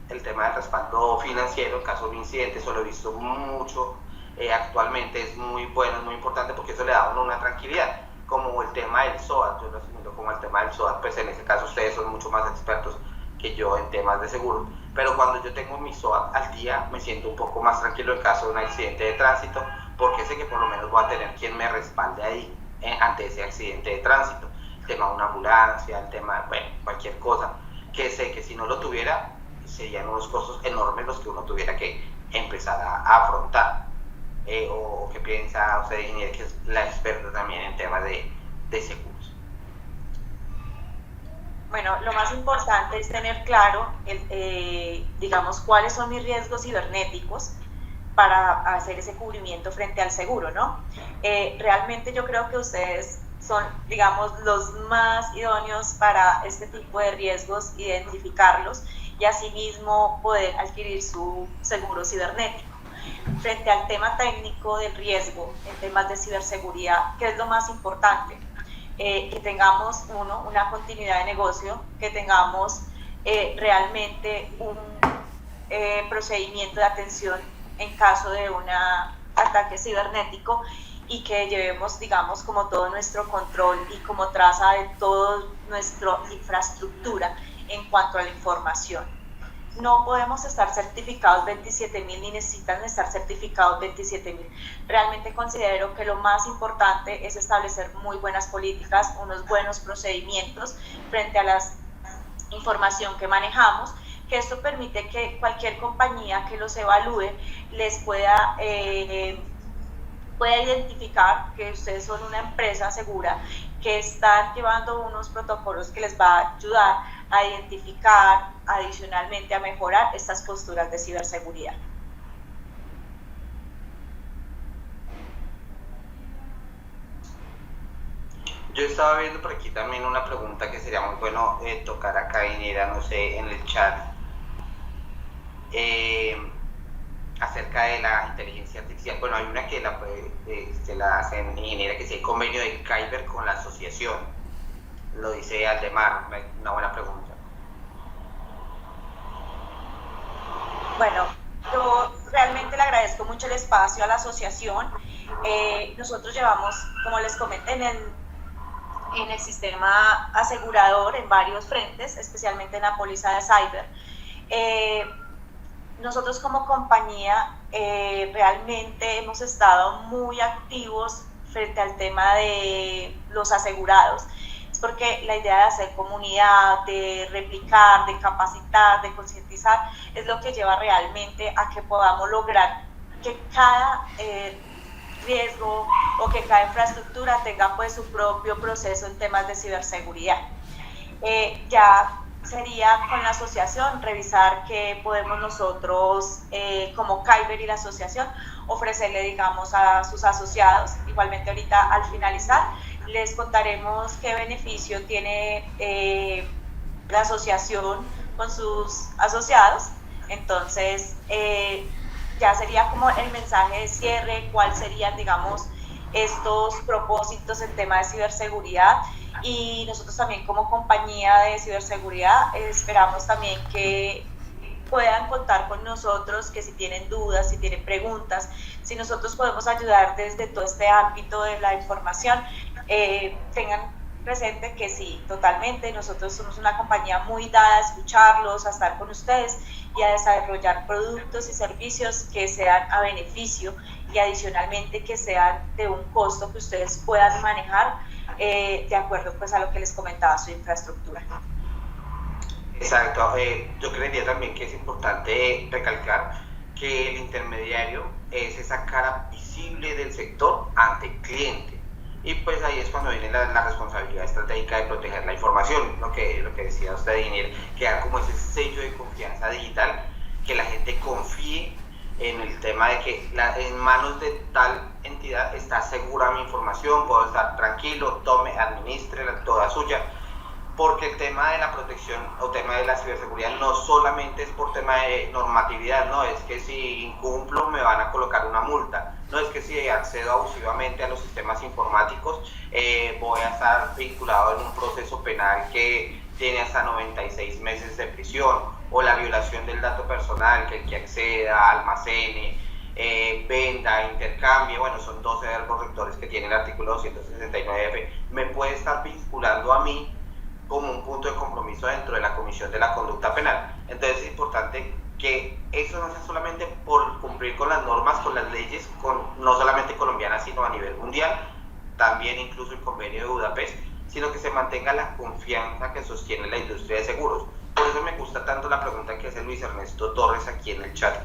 el tema del respaldo financiero en caso de incidentes. Eso lo he visto mucho actualmente es muy bueno, es muy importante porque eso le da a uno una tranquilidad, como el tema del SOAT. Yo lo asumo como el tema del SOAT, pues en ese caso ustedes son mucho más expertos que yo en temas de seguros, pero cuando yo tengo mi SOAT al día me siento un poco más tranquilo en caso de un accidente de tránsito, porque sé que por lo menos voy a tener quien me respalde ahí ante ese accidente de tránsito, el tema de una ambulancia, el tema de, bueno, cualquier cosa, que sé que si no lo tuviera serían unos costos enormes los que uno tuviera que empezar a afrontar. O qué piensa usted, ingeniero, que es la experta también en temas de seguros. Bueno, lo más importante es tener claro, digamos, cuáles son mis riesgos cibernéticos para hacer ese cubrimiento frente al seguro, ¿no? Realmente yo creo que ustedes son, digamos, los más idóneos para este tipo de riesgos, identificarlos y asimismo poder adquirir su seguro cibernético. Frente al tema técnico del riesgo en temas de ciberseguridad, ¿qué es lo más importante? Que tengamos, una continuidad de negocio, que tengamos realmente un procedimiento de atención en caso de un ataque cibernético y que llevemos, digamos, como todo nuestro control y como traza de toda nuestra infraestructura en cuanto a la información. No podemos estar certificados 27.000 ni necesitan estar certificados 27.000. Realmente considero que lo más importante es establecer muy buenas políticas, unos buenos procedimientos frente a la información que manejamos, que esto permite que cualquier compañía que los evalúe les pueda identificar que ustedes son una empresa segura, que están llevando unos protocolos que les va a ayudar a identificar, adicionalmente a mejorar estas posturas de ciberseguridad. Yo estaba viendo por aquí también una pregunta que sería muy bueno tocar acá, ingeniera, no sé, en el chat, acerca de la inteligencia artificial. Bueno, hay una que la hacen, ingeniera, que si hay convenio de Kyber con la asociación. Lo dice Aldemar, una buena pregunta. Bueno, yo realmente le agradezco mucho el espacio a la asociación. Nosotros llevamos, como les comenté, en el sistema asegurador en varios frentes, especialmente en la póliza de cyber. Nosotros como compañía realmente hemos estado muy activos frente al tema de los asegurados. Es porque la idea de hacer comunidad, de replicar, de capacitar, de concientizar, es lo que lleva realmente a que podamos lograr que cada riesgo o que cada infraestructura tenga pues su propio proceso en temas de ciberseguridad. Ya sería con la asociación revisar qué podemos nosotros como Kyber y la asociación ofrecerle, digamos, a sus asociados. Igualmente ahorita al finalizar les contaremos qué beneficio tiene la asociación con sus asociados. Entonces ya sería como el mensaje de cierre, cuáles serían, digamos, estos propósitos en tema de ciberseguridad. Y nosotros también como compañía de ciberseguridad esperamos también que puedan contar con nosotros, que si tienen dudas, si tienen preguntas, si nosotros podemos ayudar desde todo este ámbito de la información, tengan presente que sí, totalmente, nosotros somos una compañía muy dada a escucharlos, a estar con ustedes y a desarrollar productos y servicios que sean a beneficio y adicionalmente que sean de un costo que ustedes puedan manejar de acuerdo pues a lo que les comentaba su infraestructura. Exacto, yo creería también que es importante recalcar que el intermediario es esa cara visible del sector ante el cliente, y pues ahí es cuando viene la responsabilidad estratégica de proteger la información, lo que decía usted, ingeniero, que da como ese sello de confianza digital, que la gente confíe en el tema de que en manos de tal entidad está segura mi información, puedo estar tranquilo, administre toda suya, porque el tema de la protección o tema de la ciberseguridad no solamente es por tema de normatividad, no es que si incumplo me van a colocar una multa, no es que si accedo abusivamente a los sistemas informáticos voy a estar vinculado en un proceso penal que tiene hasta 96 meses de prisión, o la violación del dato personal, que el que acceda, almacene, venda, intercambie, bueno, son 12 verbos rectores que tiene el artículo 269F, me puede estar vinculando a mí como un punto de compromiso dentro de la Comisión de la Conducta Penal. Entonces es importante que eso no sea solamente por cumplir con las normas, con las leyes, no solamente colombianas, sino a nivel mundial, también incluso el convenio de Budapest, sino que se mantenga la confianza que sostiene la industria de seguros. Por eso me gusta tanto la pregunta que hace Luis Ernesto Torres aquí en el chat,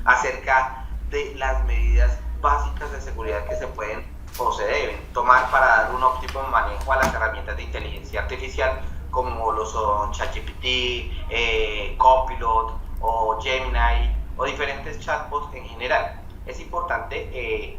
acerca de las medidas básicas de seguridad que se pueden o se deben tomar para dar un óptimo manejo a las herramientas de inteligencia artificial, como lo son ChatGPT, Copilot o Gemini o diferentes chatbots en general. Es importante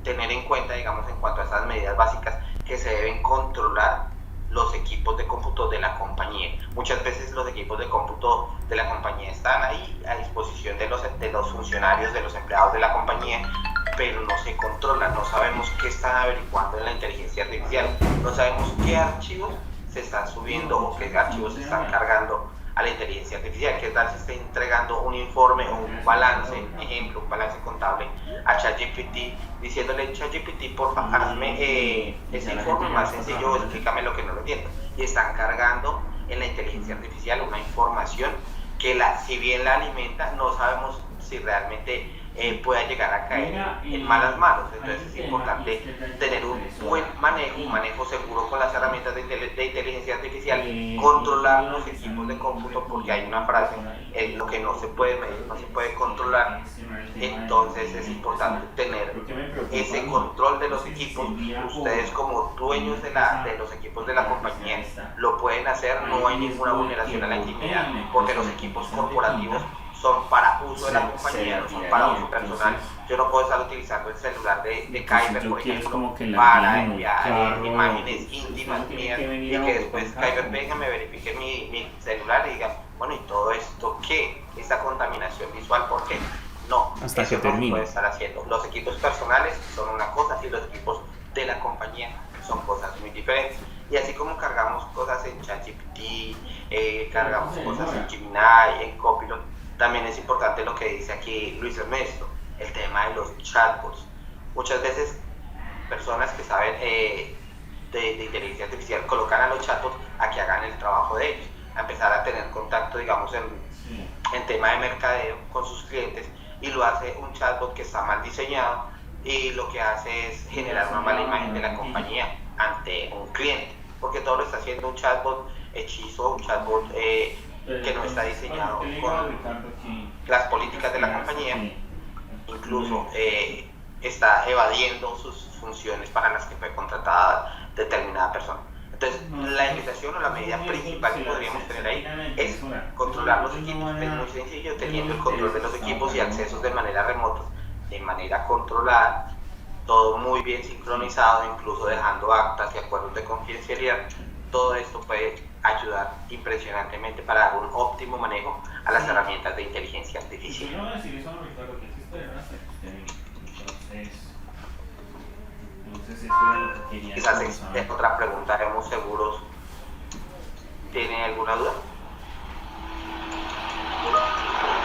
tener en cuenta, digamos, en cuanto a esas medidas básicas, que se deben controlar los equipos de cómputo de la compañía. Muchas veces los equipos de cómputo de la compañía están ahí a disposición de los funcionarios, de los empleados de la compañía, pero no se controlan, no sabemos qué están averiguando en la inteligencia artificial, no sabemos qué archivos se están subiendo o qué archivos se están cargando a la inteligencia artificial, qué tal se está entregando un informe o un balance, ejemplo, un balance contable a ChatGPT, diciéndole: ChatGPT, por favor, hazme ese informe más sencillo, explícame lo que no lo entiendo. Y están cargando en la inteligencia artificial una información que si bien la alimenta, no sabemos si realmente pueda llegar a caer en malas manos. Entonces es importante tener un buen manejo, un manejo seguro con las herramientas de inteligencia artificial, controlar los equipos de cómputo, porque hay una frase: lo que no se puede medir no se puede controlar. Entonces es importante tener ese control de los equipos. Ustedes, como dueños de los equipos de la compañía, lo pueden hacer, no hay ninguna vulneración a la intimidad, porque los equipos corporativos son para uso de la compañía, no son para uso personal. Yo no puedo estar utilizando el celular de Kyber, por ejemplo, para enviar imágenes íntimas mías, y que después Kyber venga, me verifique mi celular y diga: bueno, ¿y todo esto qué? Esta contaminación visual, ¿por qué? No, hasta eso que no termine. se puede estar haciendo. Los equipos personales son una cosa y los equipos de la compañía son cosas muy diferentes. Y así como cargamos cosas en ChatGPT, cargamos cosas en Gemini, en Copilot, también es importante lo que dice aquí Luis Ernesto, el tema de los chatbots. Muchas veces personas que saben de inteligencia artificial colocan a los chatbots a que hagan el trabajo de ellos, a empezar a tener contacto, digamos, en tema de mercadeo con sus clientes, y lo hace un chatbot que está mal diseñado, y lo que hace es generar una mala imagen de la compañía ante un cliente, porque todo lo está haciendo un chatbot hechizo, un chatbot que no está diseñado con las políticas de la compañía, incluso está evadiendo sus funciones para las que fue contratada determinada persona. Entonces, la invitación o la medida principal que podríamos tener ahí es controlar los equipos. Es muy sencillo, teniendo el control de los equipos y accesos de manera remota, de manera controlada, todo muy bien sincronizado, incluso dejando actas y acuerdos de confidencialidad. Todo esto puede ayudar impresionantemente para dar un óptimo manejo a las herramientas de inteligencia artificial. Quizás es otra pregunta, ¿haremos seguros? ¿Tiene alguna duda?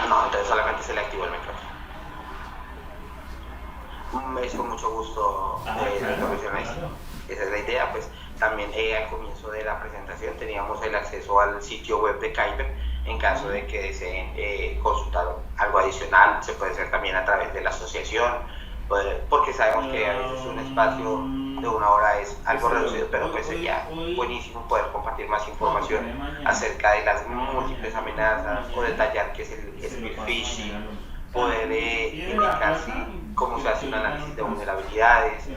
No, entonces solamente se le activó el micrófono. Es con mucho gusto, esa es la idea. Pues también al comienzo de la presentación teníamos el acceso al sitio web de Kyber. En caso de que deseen consultar algo adicional, se puede hacer también a través de la asociación, porque sabemos que a veces un espacio de una hora es algo reducido, pero pues sería buenísimo poder compartir más información acerca de las múltiples amenazas, o detallar qué es el spear phishing, poder indicar cómo se hace un análisis de vulnerabilidades,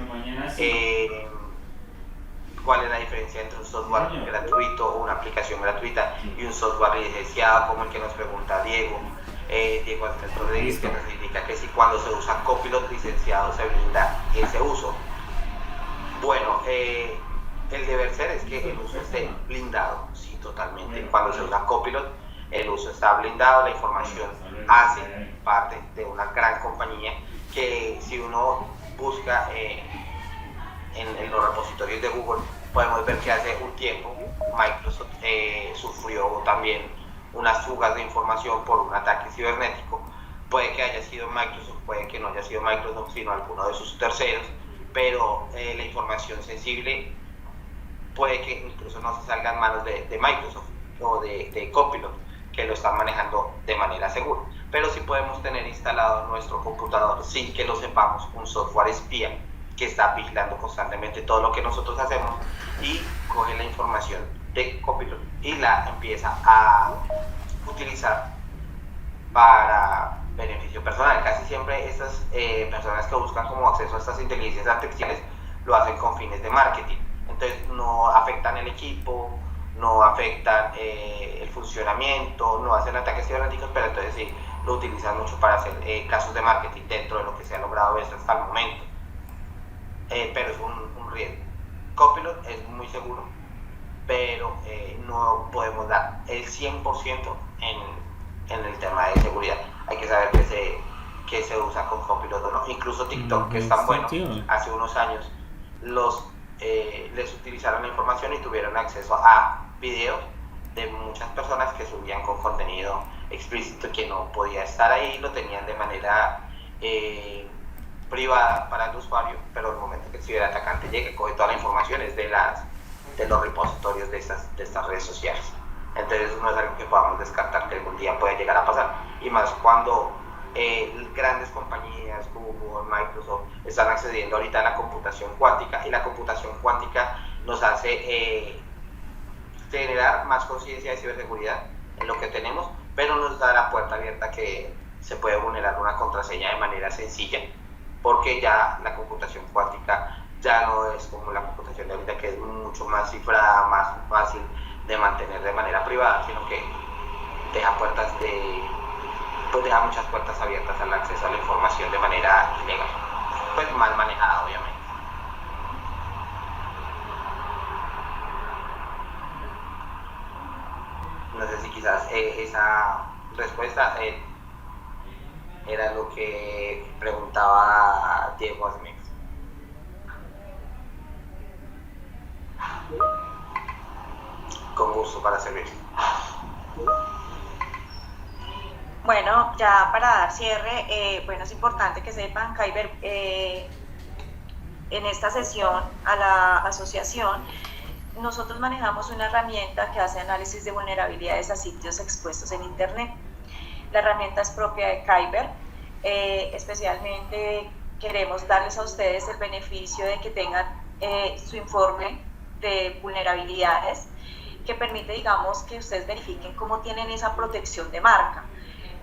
cuál es la diferencia entre un software gratuito o una aplicación gratuita y un software licenciado, como el que nos pregunta Diego Andrés Rodríguez, que nos indica que si cuando se usa Copilot licenciado se blinda ese uso. Bueno, el deber ser es que el uso esté blindado, sí, totalmente. Cuando se usa Copilot, el uso está blindado, la información hace parte de una gran compañía que, si uno busca en los repositorios de Google, podemos ver que hace un tiempo Microsoft sufrió también unas fugas de información por un ataque cibernético, puede que haya sido Microsoft, puede que no haya sido Microsoft, sino alguno de sus terceros, pero la información sensible puede que incluso no se salga en manos de Microsoft o de Copilot, que lo están manejando de manera segura. Pero sí podemos tener instalado en nuestro computador, sin que lo sepamos, un software espía que está vigilando constantemente todo lo que nosotros hacemos y coge la información de Copilot y la empieza a utilizar para beneficio personal. Casi siempre estas personas que buscan como acceso a estas inteligencias artificiales lo hacen con fines de marketing. Entonces no afectan el equipo, no afectan el funcionamiento, no hacen ataques cibernéticos, pero entonces sí lo utilizan mucho para hacer casos de marketing dentro de lo que se ha logrado ver hasta el momento. Pero es un riesgo. Copilot es muy seguro, pero no podemos dar el 100% en el tema de seguridad. Hay que saber que se usa con Copilot o no. Incluso TikTok, que es tan bueno, hace unos años les utilizaron la información y tuvieron acceso a videos de muchas personas que subían con contenido explícito que no podía estar ahí, lo tenían de manera privada para el usuario, pero el momento que el ciberatacante llegue, coge toda la información es de los repositorios de estas redes sociales. Entonces no es algo que podamos descartar que algún día pueda llegar a pasar, y más cuando grandes compañías como Microsoft están accediendo ahorita a la computación cuántica, y la computación cuántica nos hace generar más conciencia de ciberseguridad en lo que tenemos, pero nos da la puerta abierta que se puede vulnerar una contraseña de manera sencilla, porque ya la computación cuántica ya no es como la computación de ahorita, que es mucho más cifrada, más fácil de mantener de manera privada, sino que deja deja muchas puertas abiertas al acceso a la información de manera ilegal, pues mal manejada, obviamente. No sé si quizás esa respuesta era lo que preguntaba Diego Smith. Con gusto para servir. Bueno, ya para dar cierre, bueno, es importante que sepan, Kyber, en esta sesión a la asociación, nosotros manejamos una herramienta que hace análisis de vulnerabilidades a sitios expuestos en Internet. La herramienta es propia de Kyber. Especialmente queremos darles a ustedes el beneficio de que tengan su informe de vulnerabilidades, que permite, digamos, que ustedes verifiquen cómo tienen esa protección de marca.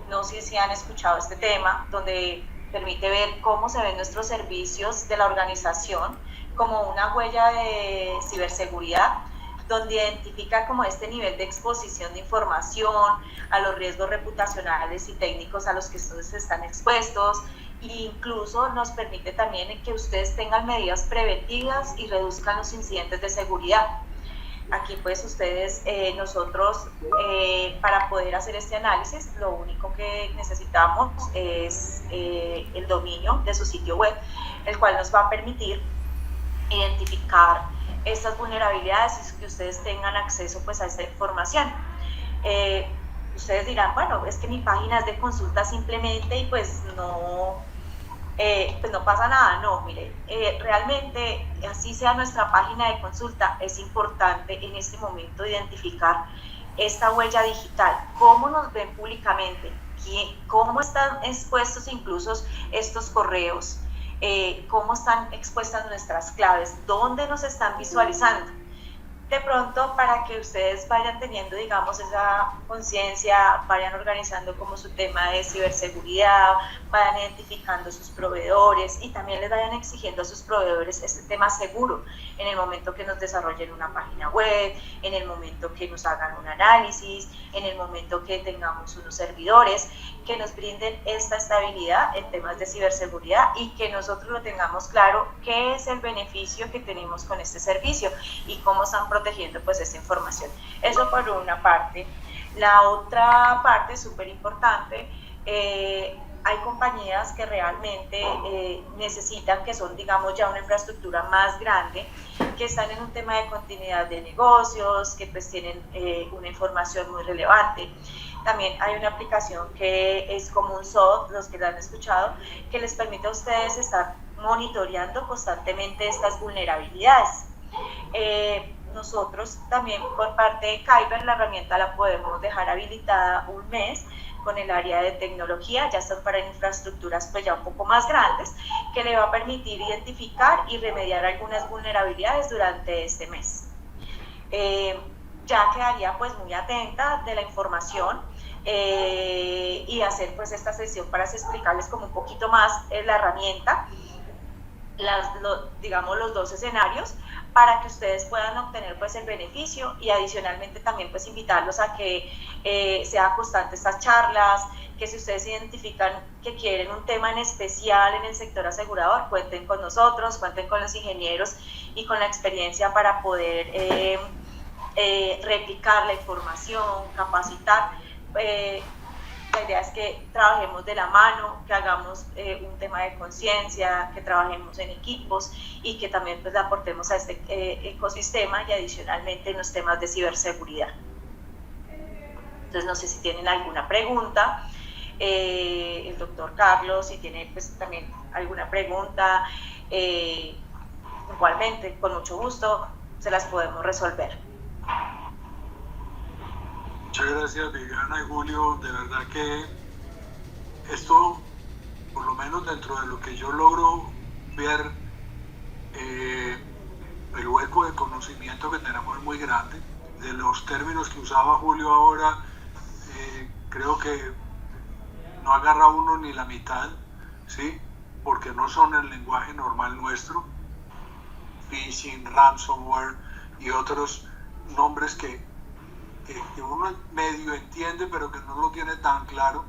No sé si han escuchado este tema, donde permite ver cómo se ven nuestros servicios de la organización como una huella de ciberseguridad, donde identifica como este nivel de exposición de información, a los riesgos reputacionales y técnicos a los que ustedes están expuestos, e incluso nos permite también que ustedes tengan medidas preventivas y reduzcan los incidentes de seguridad. Aquí pues ustedes, nosotros para poder hacer este análisis, lo único que necesitamos es el dominio de su sitio web, el cual nos va a permitir identificar estas vulnerabilidades y que ustedes tengan acceso pues a esta información. Ustedes dirán, bueno, es que mi página es de consulta simplemente y pues no pasa nada. No, mire, realmente así sea nuestra página de consulta, es importante en este momento identificar esta huella digital, cómo nos ven públicamente, cómo están expuestos incluso estos correos, cómo están expuestas nuestras claves, dónde nos están visualizando. De pronto, para que ustedes vayan teniendo, digamos, esa conciencia, vayan organizando como su tema de ciberseguridad, vayan identificando sus proveedores y también les vayan exigiendo a sus proveedores este tema seguro en el momento que nos desarrollen una página web, en el momento que nos hagan un análisis, en el momento que tengamos unos servidores, que nos brinden esta estabilidad en temas de ciberseguridad y que nosotros lo tengamos claro qué es el beneficio que tenemos con este servicio y cómo están protegiendo pues esta información. Eso por una parte. La otra parte súper importante, hay compañías que realmente necesitan, que son, digamos, ya una infraestructura más grande, que están en un tema de continuidad de negocios, que pues tienen una información muy relevante. También hay una aplicación que es como un SOC, los que la han escuchado, que les permite a ustedes estar monitoreando constantemente estas vulnerabilidades. Nosotros también por parte de Kyber la herramienta la podemos dejar habilitada un mes con el área de tecnología, ya son para infraestructuras pues ya un poco más grandes, que le va a permitir identificar y remediar algunas vulnerabilidades durante este mes. Ya quedaría pues muy atenta de la información y hacer pues esta sesión para explicarles como un poquito más la herramienta, digamos los dos escenarios, para que ustedes puedan obtener pues el beneficio, y adicionalmente también pues invitarlos a que sea constante estas charlas, que si ustedes identifican que quieren un tema en especial en el sector asegurador, cuenten con nosotros, cuenten con los ingenieros y con la experiencia para poder replicar la información, capacitar. La idea es que trabajemos de la mano, que hagamos un tema de conciencia, que trabajemos en equipos y que también pues aportemos a este ecosistema, y adicionalmente en los temas de ciberseguridad. Entonces no sé si tienen alguna pregunta, el doctor Carlos, si tiene pues también alguna pregunta, igualmente con mucho gusto se las podemos resolver. Muchas gracias, Viviana y Julio. De verdad que esto, por lo menos dentro de lo que yo logro ver, el hueco de conocimiento que tenemos es muy grande. De los términos que usaba Julio ahora, creo que no agarra uno ni la mitad, ¿sí? Porque no son el lenguaje normal nuestro. Phishing, ransomware y otros nombres que uno medio entiende pero que no lo tiene tan claro.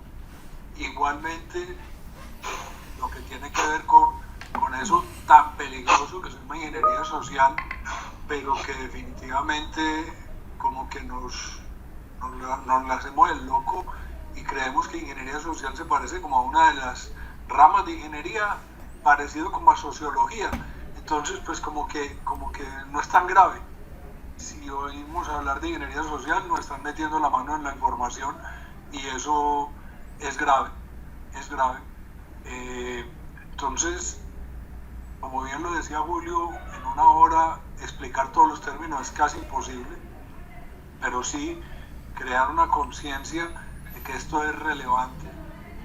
Igualmente lo que tiene que ver con eso tan peligroso que es una ingeniería social, pero que definitivamente como que nos la hacemos el loco y creemos que ingeniería social se parece como a una de las ramas de ingeniería, parecido como a sociología. Entonces pues como que no es tan grave. Si oímos hablar de ingeniería social, nos están metiendo la mano en la información y eso es grave, es grave. Entonces, como bien lo decía Julio, en una hora explicar todos los términos es casi imposible, pero sí crear una conciencia de que esto es relevante,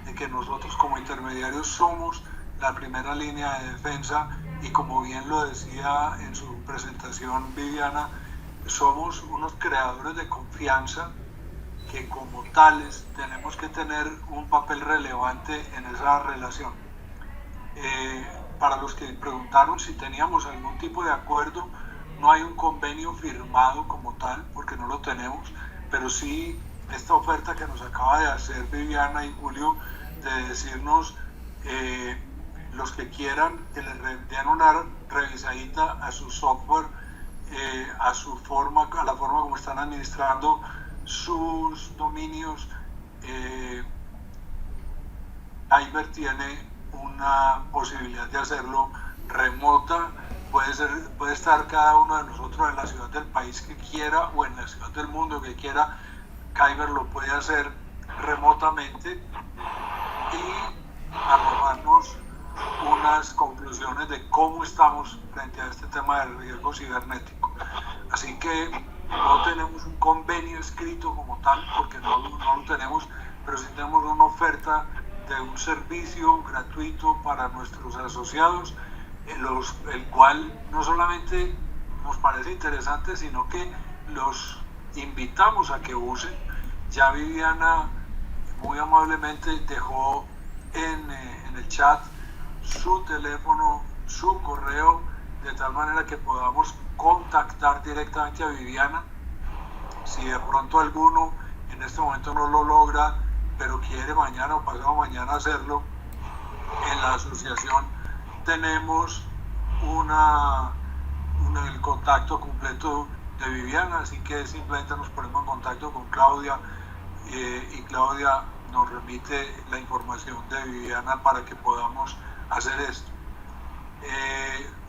de que nosotros como intermediarios somos la primera línea de defensa, y como bien lo decía en su presentación Viviana, somos unos creadores de confianza que como tales tenemos que tener un papel relevante en esa relación. Para los que preguntaron si teníamos algún tipo de acuerdo, no hay un convenio firmado como tal, porque no lo tenemos, pero sí esta oferta que nos acaba de hacer Viviana y Julio, de decirnos los que quieran que les den una revisadita a su software, a la forma como están administrando sus dominios. Kyber tiene una posibilidad de hacerlo remota, puede estar cada uno de nosotros en la ciudad del país que quiera o en la ciudad del mundo que quiera. Kyber lo puede hacer remotamente y arrojarnos unas conclusiones de cómo estamos frente a este tema del riesgo cibernético. Así que no tenemos un convenio escrito como tal, porque no lo tenemos, pero sí tenemos una oferta de un servicio gratuito para nuestros asociados, el cual no solamente nos parece interesante, sino que los invitamos a que usen. Ya Viviana muy amablemente dejó en el chat su teléfono, su correo, de tal manera que podamos contactar directamente a Viviana. Si de pronto alguno en este momento no lo logra, pero quiere mañana o pasado mañana hacerlo, en la asociación tenemos el contacto completo de Viviana, así que simplemente nos ponemos en contacto con Claudia y Claudia nos remite la información de Viviana para que podamos hacer esto.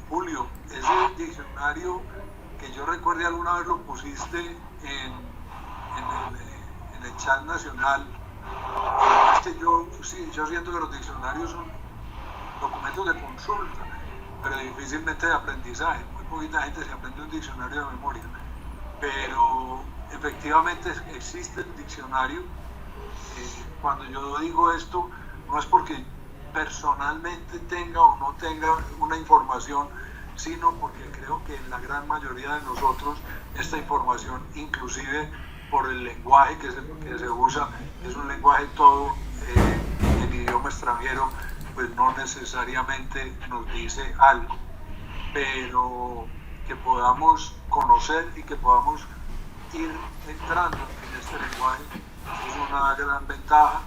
Julio, ese diccionario que yo recuerde alguna vez lo pusiste en el chat nacional. Yo siento que los diccionarios son documentos de consulta, pero difícilmente de aprendizaje. Muy poquita gente se aprende un diccionario de memoria, pero efectivamente existe el diccionario. Cuando yo digo esto, no es porque personalmente tenga o no tenga una información, sino porque creo que en la gran mayoría de nosotros esta información, inclusive por el lenguaje que se usa, es un lenguaje todo en idioma extranjero, pues no necesariamente nos dice algo, pero que podamos conocer y que podamos ir entrando en este lenguaje es una gran ventaja,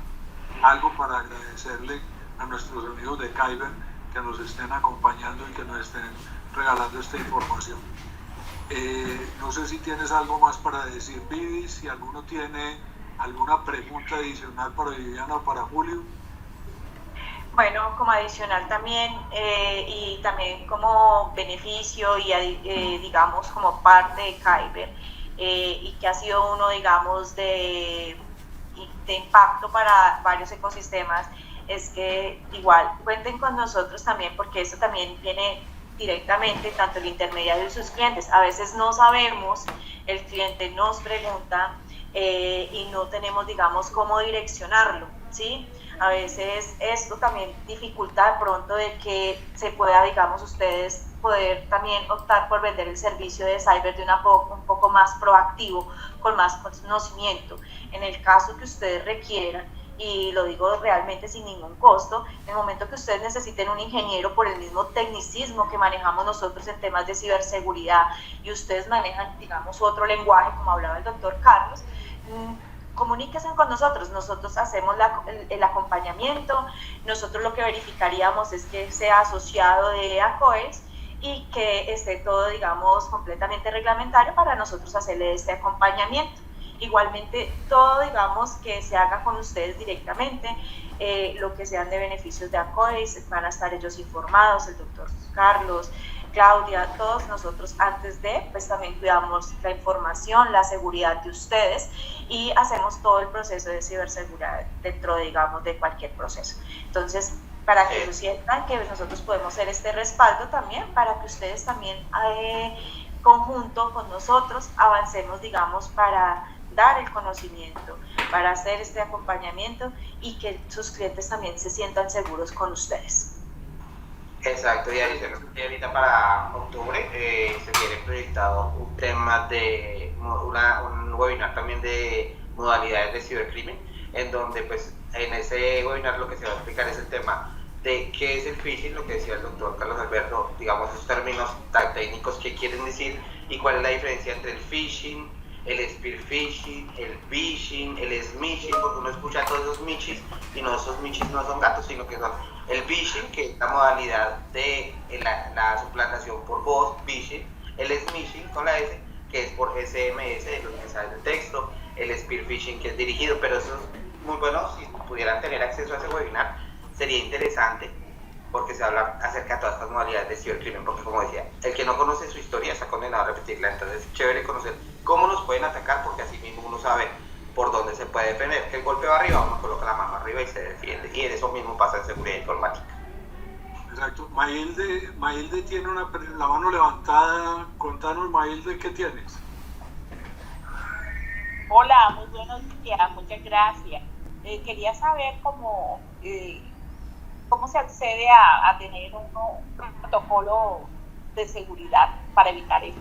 algo para agradecerle a nuestros amigos de Kyber que nos estén acompañando y que nos estén regalando esta información. No sé si tienes algo más para decir, Vivi, si alguno tiene alguna pregunta adicional para Viviana o para Julio. Bueno, como adicional también y también como beneficio y digamos como parte de Kyber y que ha sido uno, digamos, de impacto para varios ecosistemas, es que igual cuenten con nosotros también, porque esto también viene directamente tanto el intermediario y sus clientes. A veces no sabemos, el cliente nos pregunta y no tenemos, digamos, cómo direccionarlo, ¿sí? A veces esto también dificulta de pronto de que se pueda, digamos, ustedes poder también optar por vender el servicio de cyber de un poco más proactivo, con más conocimiento. En el caso que ustedes requieran, y lo digo realmente sin ningún costo, en el momento que ustedes necesiten un ingeniero por el mismo tecnicismo que manejamos nosotros en temas de ciberseguridad y ustedes manejan, digamos, otro lenguaje, como hablaba el doctor Carlos, comuníquense con nosotros, nosotros hacemos el acompañamiento, nosotros lo que verificaríamos es que sea asociado de ACOES y que esté todo, digamos, completamente reglamentario para nosotros hacerle este acompañamiento. Igualmente, todo, digamos, que se haga con ustedes directamente, lo que sean de beneficios de ACOES, van a estar ellos informados, el doctor Carlos, Claudia, todos nosotros antes de, pues también cuidamos la información, la seguridad de ustedes y hacemos todo el proceso de ciberseguridad dentro, digamos, de cualquier proceso. Entonces, para que lo sientan que nosotros podemos ser este respaldo también, para que ustedes también, conjunto con nosotros, avancemos, digamos, para dar el conocimiento, para hacer este acompañamiento y que sus clientes también se sientan seguros con ustedes. Exacto, y ahorita para octubre se tiene proyectado un tema de un webinar también de modalidades de cibercrimen, en donde pues en ese webinar lo que se va a explicar es el tema de qué es el phishing, lo que decía el doctor Carlos Alberto, digamos esos términos tan técnicos que quieren decir y cuál es la diferencia entre el phishing, el spear phishing, el phishing, el smishing, porque uno escucha todos esos michis y no, esos michis no son gatos, sino que son el phishing, que es la modalidad de la suplantación por voz, phishing, el smishing con la S, que es por SMS, de los mensajes de texto, el spear phishing, que es dirigido, pero eso es muy bueno, si pudieran tener acceso a ese webinar, sería interesante, porque se habla acerca de todas estas modalidades de cibercrimen, porque como decía, el que no conoce su historia está condenado a repetirla, entonces es chévere conocer cómo nos pueden atacar, porque así mismo uno sabe por dónde se puede defender, que el golpe va arriba, uno coloca la mano arriba y se defiende, y eso mismo pasa en seguridad informática. Exacto. Mailde tiene la mano levantada. Contanos, Mailde, ¿qué tienes? Hola, muy buenos días, muchas gracias. Quería saber cómo se accede a tener un protocolo de seguridad para evitar esto.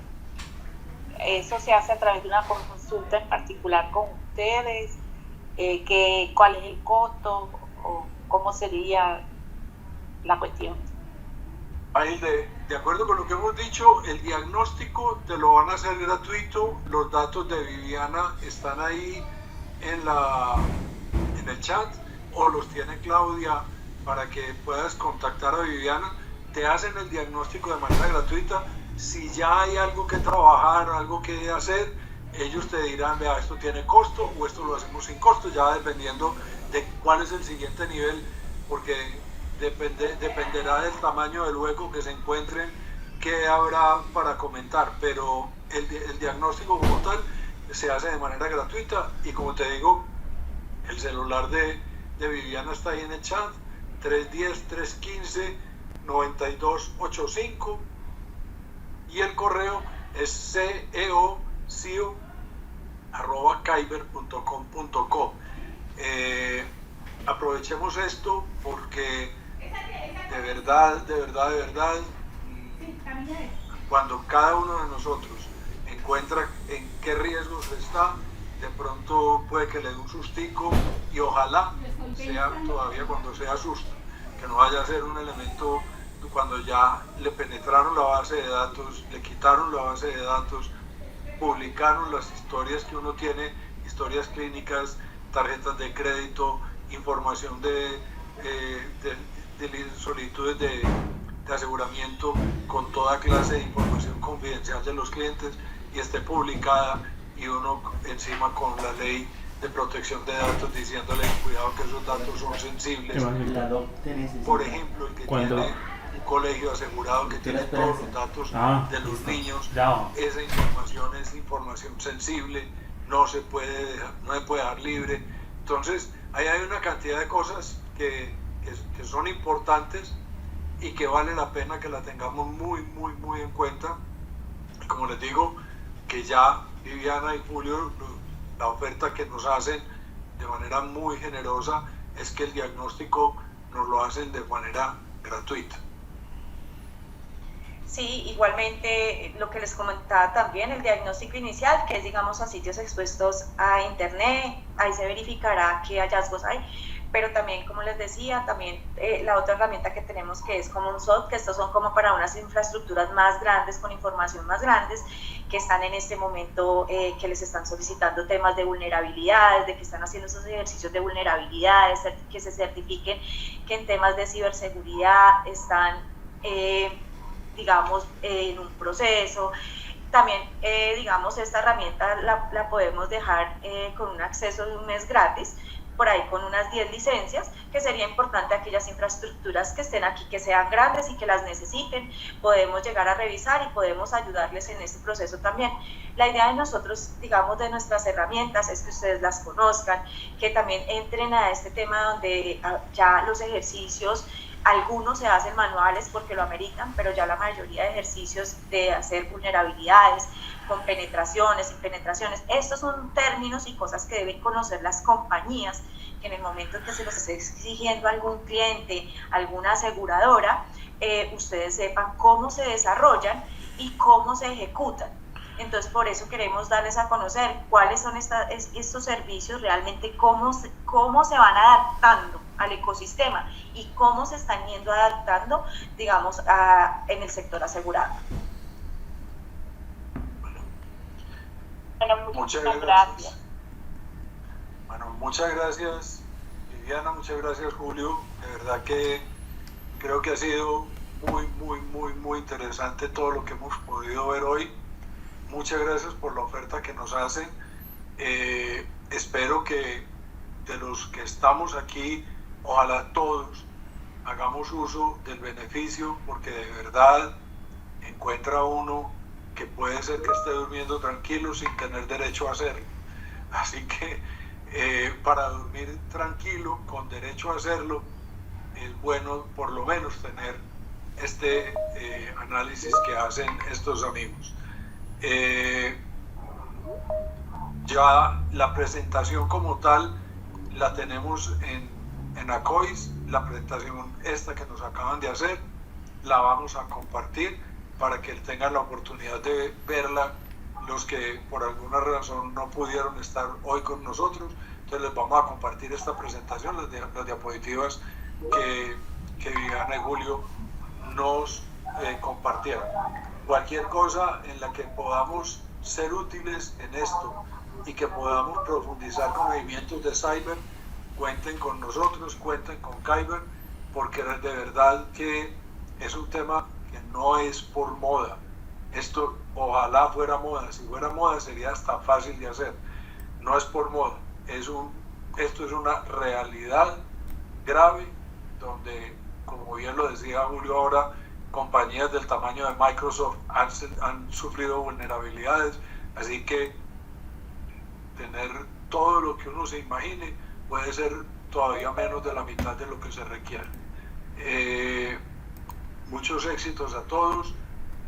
Eso se hace a través de una consulta en particular con ustedes, cuál es el costo o cómo sería la cuestión. Ahí, de acuerdo con lo que hemos dicho, el diagnóstico te lo van a hacer gratuito, los datos de Viviana están ahí en el chat o los tiene Claudia para que puedas contactar a Viviana, te hacen el diagnóstico de manera gratuita. Si ya hay algo que trabajar, algo que hacer, ellos te dirán, vea, esto tiene costo o esto lo hacemos sin costo, ya dependiendo de cuál es el siguiente nivel, porque dependerá del tamaño del hueco que se encuentren, qué habrá para comentar, pero el diagnóstico como tal se hace de manera gratuita y como te digo, el celular de Viviana está ahí en el chat, 310-315-9285 y el correo es ceo@kyber.com.co. Aprovechemos esto porque de verdad, cuando cada uno de nosotros encuentra en qué riesgos está, de pronto puede que le dé un sustico y ojalá sea todavía cuando sea susto, que no vaya a ser un elemento cuando ya le penetraron la base de datos, le quitaron la base de datos, publicaron las historias que uno tiene, historias clínicas, tarjetas de crédito, información de solicitudes de aseguramiento con toda clase de información confidencial de los clientes y esté publicada y uno encima con la ley de protección de datos diciéndole cuidado que esos datos son sensibles. Por ejemplo, el que tiene un colegio asegurado que tiene todos los datos de los niños, esa información es información sensible, no se puede dejar libre. Entonces, ahí hay una cantidad de cosas que son importantes y que vale la pena que la tengamos muy en cuenta. Y como les digo, que ya Viviana y Julio, la oferta que nos hacen de manera muy generosa es que el diagnóstico nos lo hacen de manera gratuita. Sí, igualmente lo que les comentaba también, el diagnóstico inicial, que es, digamos, a sitios expuestos a internet, ahí se verificará qué hallazgos hay, pero también, como les decía, también la otra herramienta que tenemos que es como un SOT, que estos son como para unas infraestructuras más grandes, con información más grandes, que están en este momento, que les están solicitando temas de vulnerabilidades, de que están haciendo esos ejercicios de vulnerabilidades, que se certifiquen que en temas de ciberseguridad están, digamos, en un proceso. También, digamos, esta herramienta la podemos dejar con un acceso de un mes gratis, por ahí con unas 10 licencias, que sería importante aquellas infraestructuras que estén aquí, que sean grandes y que las necesiten, podemos llegar a revisar y podemos ayudarles en este proceso también. La idea de nosotros, digamos, de nuestras herramientas es que ustedes las conozcan, que también entren a este tema donde ya los ejercicios, algunos se hacen manuales porque lo ameritan, pero ya la mayoría de ejercicios de hacer vulnerabilidades, con penetraciones, sin penetraciones, estos son términos y cosas que deben conocer las compañías, que en el momento en que se los esté exigiendo a algún cliente, alguna aseguradora, ustedes sepan cómo se desarrollan y cómo se ejecutan. Entonces, por eso queremos darles a conocer cuáles son estos servicios, realmente cómo se van adaptando al ecosistema y cómo se están yendo adaptando, digamos, en el sector asegurado. Bueno, muchas gracias. Bueno, muchas gracias Viviana, muchas gracias Julio. De verdad que creo que ha sido muy interesante todo lo que hemos podido ver hoy. Muchas gracias por la oferta que nos hacen. Espero que de los que estamos aquí, ojalá todos hagamos uso del beneficio, porque de verdad encuentra uno que puede ser que esté durmiendo tranquilo sin tener derecho a hacerlo. Así que para dormir tranquilo, con derecho a hacerlo, es bueno por lo menos tener este análisis que hacen estos amigos. Ya la presentación como tal la tenemos en ACOIS, la presentación esta que nos acaban de hacer, la vamos a compartir para que tengan la oportunidad de verla los que por alguna razón no pudieron estar hoy con nosotros. Entonces les vamos a compartir esta presentación, las diapositivas que Viviana y Julio nos compartieron. Cualquier cosa en la que podamos ser útiles en esto y que podamos profundizar con movimientos de cyber, cuenten con nosotros, cuenten con Kyber, porque de verdad que es un tema que no es por moda. Esto ojalá fuera moda, si fuera moda sería hasta fácil de hacer. No es por moda, es un esto es una realidad grave donde, como bien lo decía Julio ahora, compañías del tamaño de Microsoft han sufrido vulnerabilidades, así que tener todo lo que uno se imagine puede ser todavía menos de la mitad de lo que se requiere. Muchos éxitos a todos,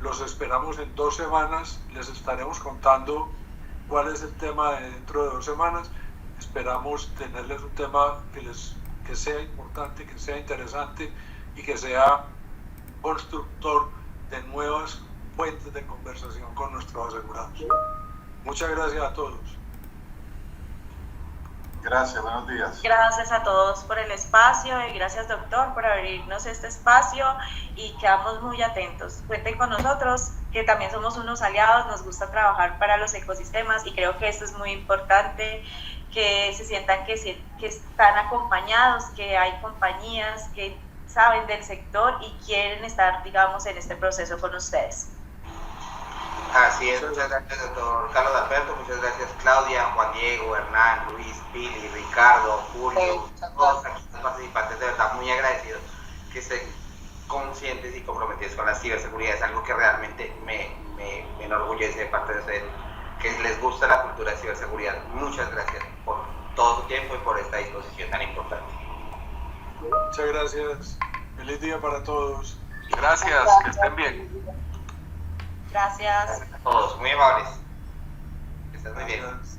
los esperamos en 2 semanas, les estaremos contando cuál es el tema de dentro de 2 semanas. Esperamos tenerles un tema que sea importante, que sea interesante y que sea constructor de nuevas fuentes de conversación con nuestros asegurados. Muchas gracias a todos. Gracias, buenos días. Gracias a todos por el espacio y gracias, doctor, por abrirnos este espacio y quedamos muy atentos. Cuenten con nosotros, que también somos unos aliados, nos gusta trabajar para los ecosistemas y creo que esto es muy importante, que se sientan que están acompañados, que hay compañías que saben del sector y quieren estar, digamos, en este proceso con ustedes. Así es, muchas gracias, doctor Carlos Alberto, muchas gracias, Claudia, Juan Diego, Hernán, Luis, Pili, Ricardo, Julio, todos aquí los participantes, de verdad muy agradecidos que estén conscientes y comprometidos con la ciberseguridad. Es algo que realmente me enorgullece de parte de ustedes, que les gusta la cultura de ciberseguridad. Muchas gracias por todo su tiempo y por esta disposición tan importante. Muchas gracias, feliz día para todos. Gracias, que estén bien. Gracias. Gracias a todos, muy amables. Que estén muy bien. Gracias.